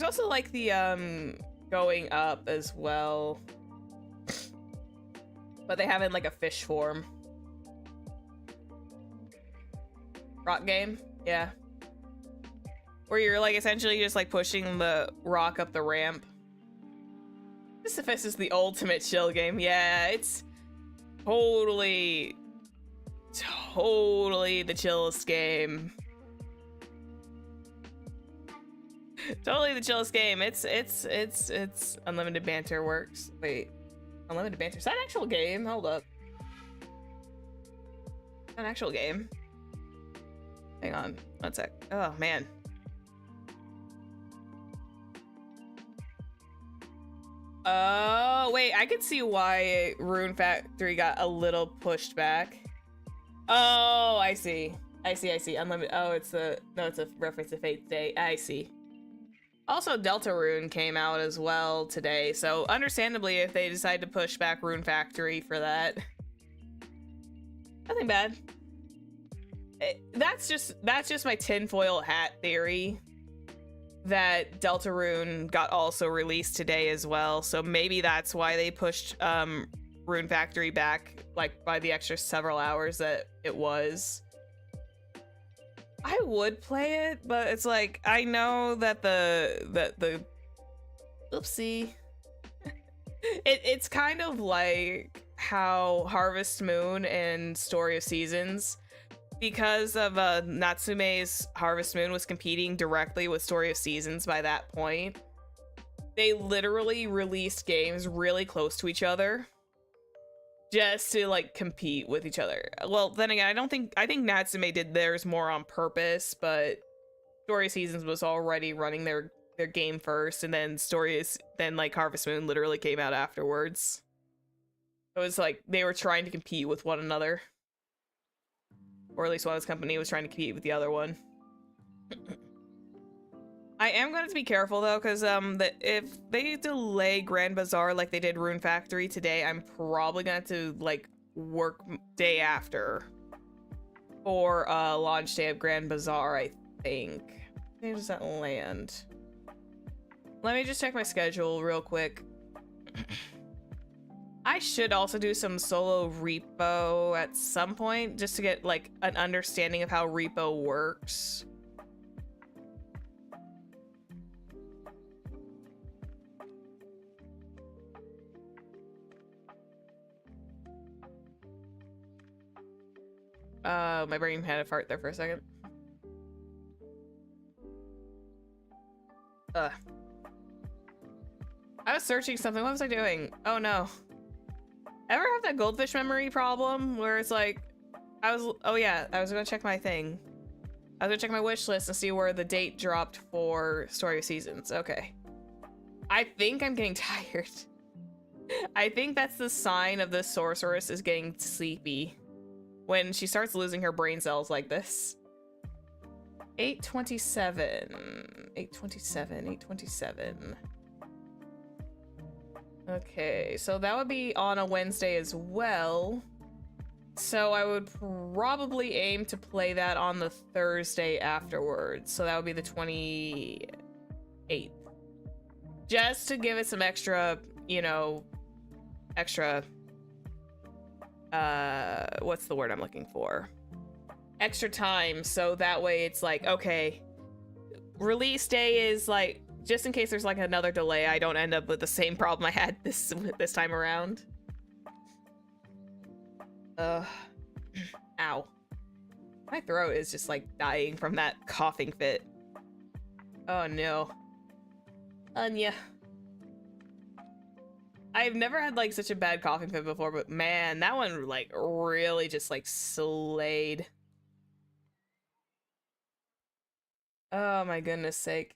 A: also like the going up as well. But they have it in like a fish form. Rock game? Yeah. Where you're like essentially just like pushing the rock up the ramp. Sisyphus is the ultimate chill game. Yeah, it's totally the chillest game. Totally the chillest game. It's unlimited banter works. Wait. Unlimited banter. Is that an actual game? Hold up. An actual game. Hang on. 1 sec. Oh, man. Oh, wait. I can see why Rune Factory got a little pushed back. Oh, I see. I see. Unlimited. Oh, it's a reference to Fate's Day. I see. Also, Delta Rune came out as well today, so understandably if they decide to push back Rune Factory for that. Nothing bad. That's just my tinfoil hat theory that Delta Rune got also released today as well, so maybe that's why they pushed Rune Factory back, like, by the extra several hours that it was. I would play it, but it's like, I know that the oopsie. It's kind of like how Harvest Moon and Story of Seasons, because of Natsume's Harvest Moon was competing directly with Story of Seasons by that point. They literally released games really close to each other just to like compete with each other. Well, then again, I think Natsume did theirs more on purpose, but Story of Seasons was already running their game first, and then like Harvest Moon literally came out afterwards. It was like they were trying to compete with one another, or at least one of this company was trying to compete with the other one. I am going to be careful though, because if they delay Grand Bazaar like they did Rune Factory today, I'm probably going to like work day after for launch day of Grand Bazaar. I think. Where does that land? Let me just check my schedule real quick. I should also do some solo repo at some point just to get like an understanding of how repo works. My brain had a fart there for a second. I was searching something. What was I doing? Oh no. Ever have that goldfish memory problem where it's like, oh yeah, I was gonna check my thing. I was gonna check my wish list and see where the date dropped for Story of Seasons. Okay. I think I'm getting tired. I think that's the sign of the sorceress is getting sleepy. When she starts losing her brain cells like this. 8:27. 8:27. Okay, so that would be on a Wednesday as well. So I would probably aim to play that on the Thursday afterwards. So that would be the 28th. Just to give it some extra, you know, what's the word I'm looking for? Extra time, so that way it's like, okay, release day is like, just in case there's like another delay, I don't end up with the same problem I had this time around. Ow. My throat is just like dying from that coughing fit. Oh no. Anya. I've never had like such a bad coughing fit before, but man, that one like really just like slayed. Oh my goodness sake.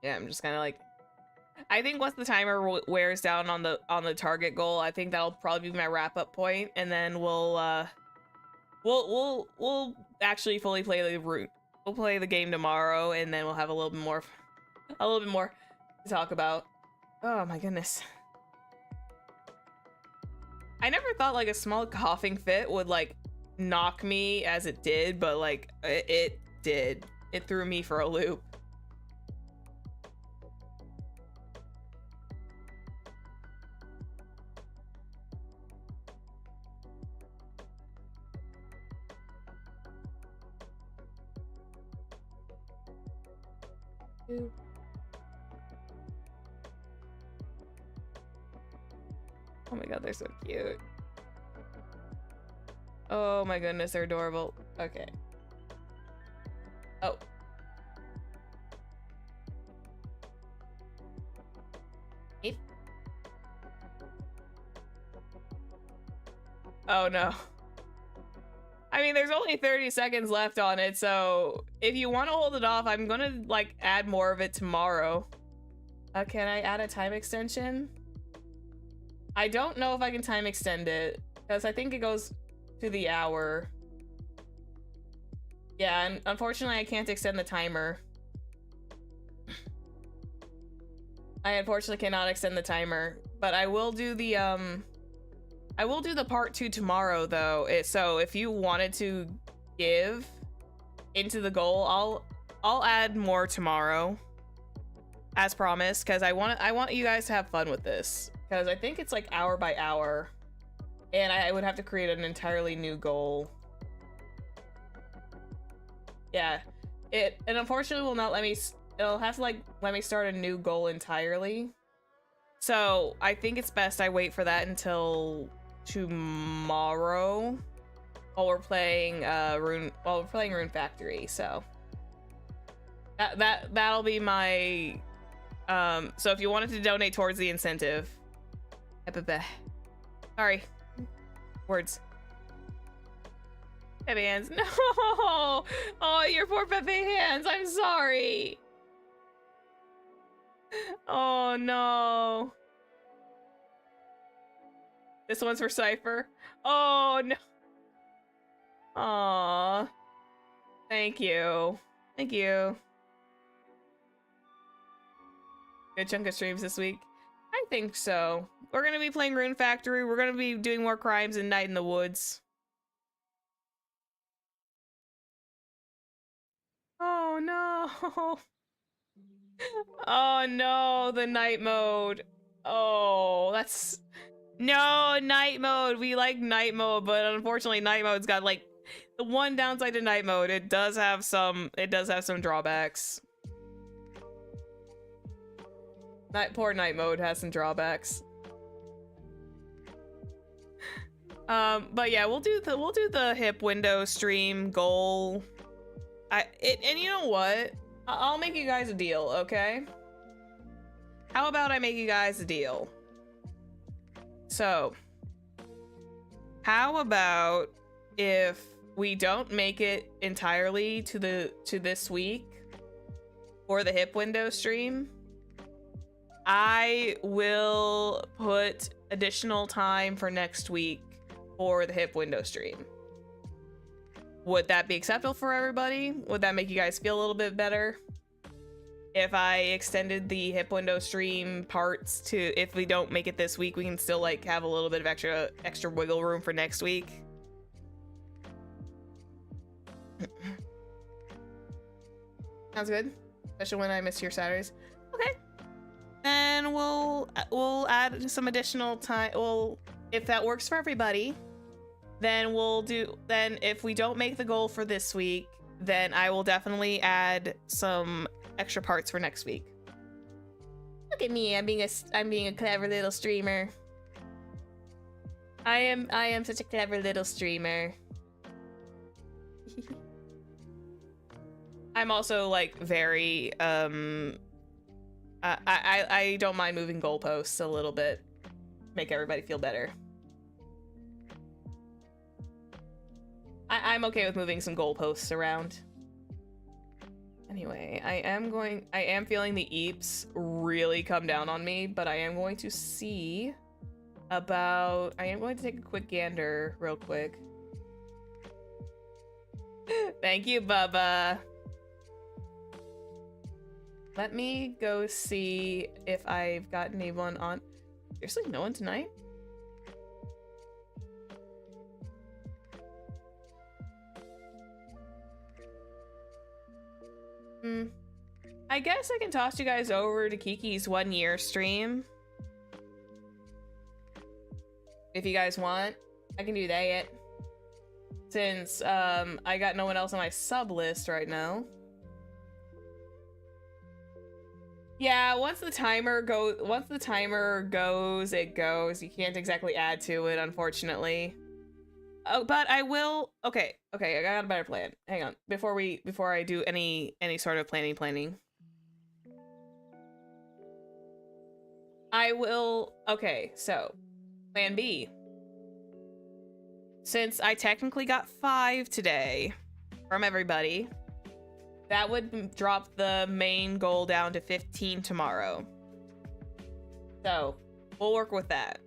A: Yeah, I'm just kind of like, I think once the timer wears down on the target goal, I think that'll probably be my wrap up point, and then we'll actually fully play the route. We'll play the game tomorrow, and then we'll have a little bit more to talk about. Oh my goodness. I never thought like a small coughing fit would like knock me as it did, but like it did. It threw me for a loop. Oh my god, they're so cute. Oh my goodness, they're adorable. Okay. Oh. If. Oh no. I mean, there's only 30 seconds left on it, so if you want to hold it off, I'm gonna like add more of it tomorrow. Can I add a time extension? I don't know if I can time extend it, because I think it goes to the hour. Yeah, and unfortunately I can't extend the timer. I unfortunately cannot extend the timer, but I will do the part 2 tomorrow though. So if you wanted to give into the goal, I'll add more tomorrow. as promised, because I want you guys to have fun with this, because I think it's like hour by hour, and I would have to create an entirely new goal. Yeah, it unfortunately will not let me. It'll have to like let me start a new goal entirely. So I think it's best I wait for that until tomorrow while we're playing Rune Factory. So that'll be my so if you wanted to donate towards the incentive. Sorry. Words. Pepe hands. No. Oh, your poor Pepe hands. I'm sorry. Oh no. This one's for Cypher. Oh no. Aw. Thank you. Thank you. Good chunk of streams this week. I think so. We're gonna be playing Rune Factory. We're gonna be doing more crimes and Night in the Woods. Oh no. Oh no, the night mode. Oh, that's no night mode. We like night mode, but unfortunately night mode's got like the one downside to night mode. It does have some drawbacks. Poor night mode has some drawbacks. But yeah, we'll do the hip window stream goal. And you know what? I'll make you guys a deal, okay? How about I make you guys a deal? So, how about if we don't make it entirely to this week for the hip window stream, I will put additional time for next week for the hip window stream. Would that be acceptable for everybody? Would that make you guys feel a little bit better? If I extended the hip window stream parts to, if we don't make it this week, we can still like have a little bit of extra wiggle room for next week. Sounds good, especially when I miss your Saturdays. Okay, then we'll add some additional time. Well, if that works for everybody, then if we don't make the goal for this week, then I will definitely add some extra parts for next week. Look at me, I'm being a clever little streamer. I am such a clever little streamer. I'm also like very I don't mind moving goalposts a little bit, make everybody feel better. I'm okay with moving some goalposts around. Anyway, I am feeling the eeps really come down on me, but I am going to see about, I am going to take a quick gander real quick. Thank you, Bubba. Let me go see if I've got anyone on. Seriously, no one tonight? I guess I can toss you guys over to Kiki's 1 year stream. If you guys want, I can do that. Since I got no one else on my sub list right now. Yeah, once the timer goes, it goes. You can't exactly add to it, unfortunately. Oh, but I will. Okay, I got a better plan. Hang on, before I do any sort of planning. I will. Okay, so plan B. Since I technically got 5 today from everybody, that would drop the main goal down to 15 tomorrow. So we'll work with that.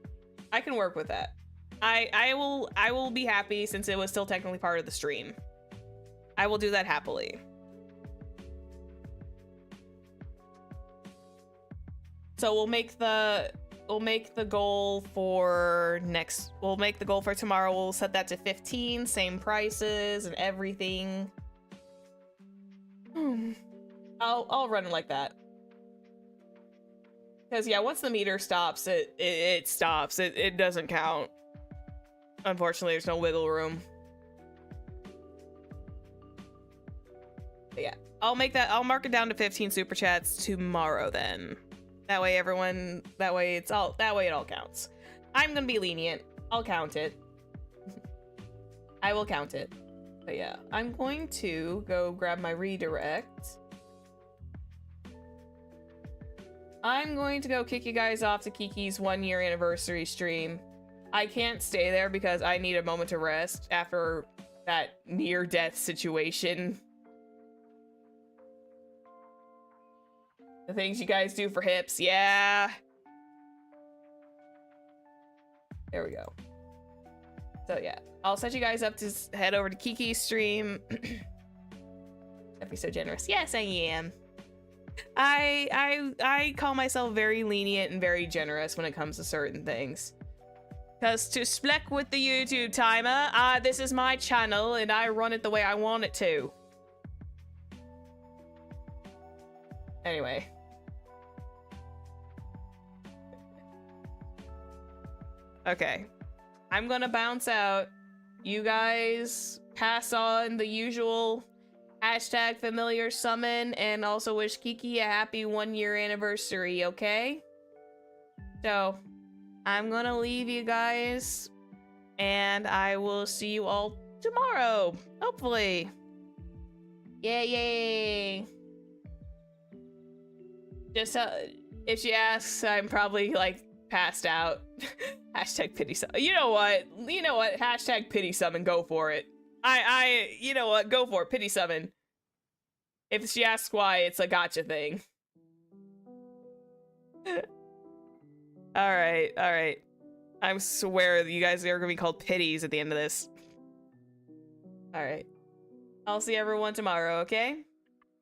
A: I can work with that. I will be happy since it was still technically part of the stream. I will do that happily. So we'll make the goal for tomorrow. We'll set that to 15, same prices and everything. I'll run it like that. Because, yeah, once the meter stops, it stops. It doesn't count. Unfortunately, there's no wiggle room. But yeah, I'll mark it down to 15 super chats tomorrow then. That way it all counts. I'm gonna be lenient. I'll count it. I will count it. But yeah, I'm going to go grab my redirect. I'm going to go kick you guys off to Kiki's 1-year anniversary stream. I can't stay there because I need a moment to rest after that near-death situation. The things you guys do for hips, yeah. There we go. So yeah, I'll set you guys up to head over to Kiki's stream. That'd be so generous. Yes, I am. I call myself very lenient and very generous when it comes to certain things. Because to spleck with the YouTube timer, this is my channel and I run it the way I want it to. Anyway. Okay. I'm gonna bounce out. You guys pass on the usual #familiar summon and also wish Kiki a happy 1-year anniversary, okay? So, I'm gonna leave you guys and I will see you all tomorrow, hopefully. Yay! Just if she asks, I'm probably like passed out. #pity summon. You know what? #pity summon. Go for it. You know what? Go for it. Pity summon. If she asks why, it's a gotcha thing. All right. I swear you guys are gonna be called pities at the end of this. All right. I'll see everyone tomorrow. Okay.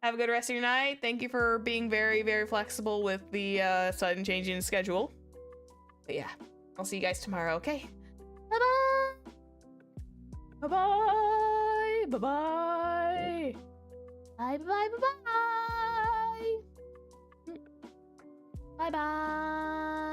A: Have a good rest of your night. Thank you for being very, very flexible with the sudden change in schedule. But yeah, I'll see you guys tomorrow, okay? Bye-bye! Bye-bye! Bye-bye! Bye-bye! Bye-bye! Bye-bye!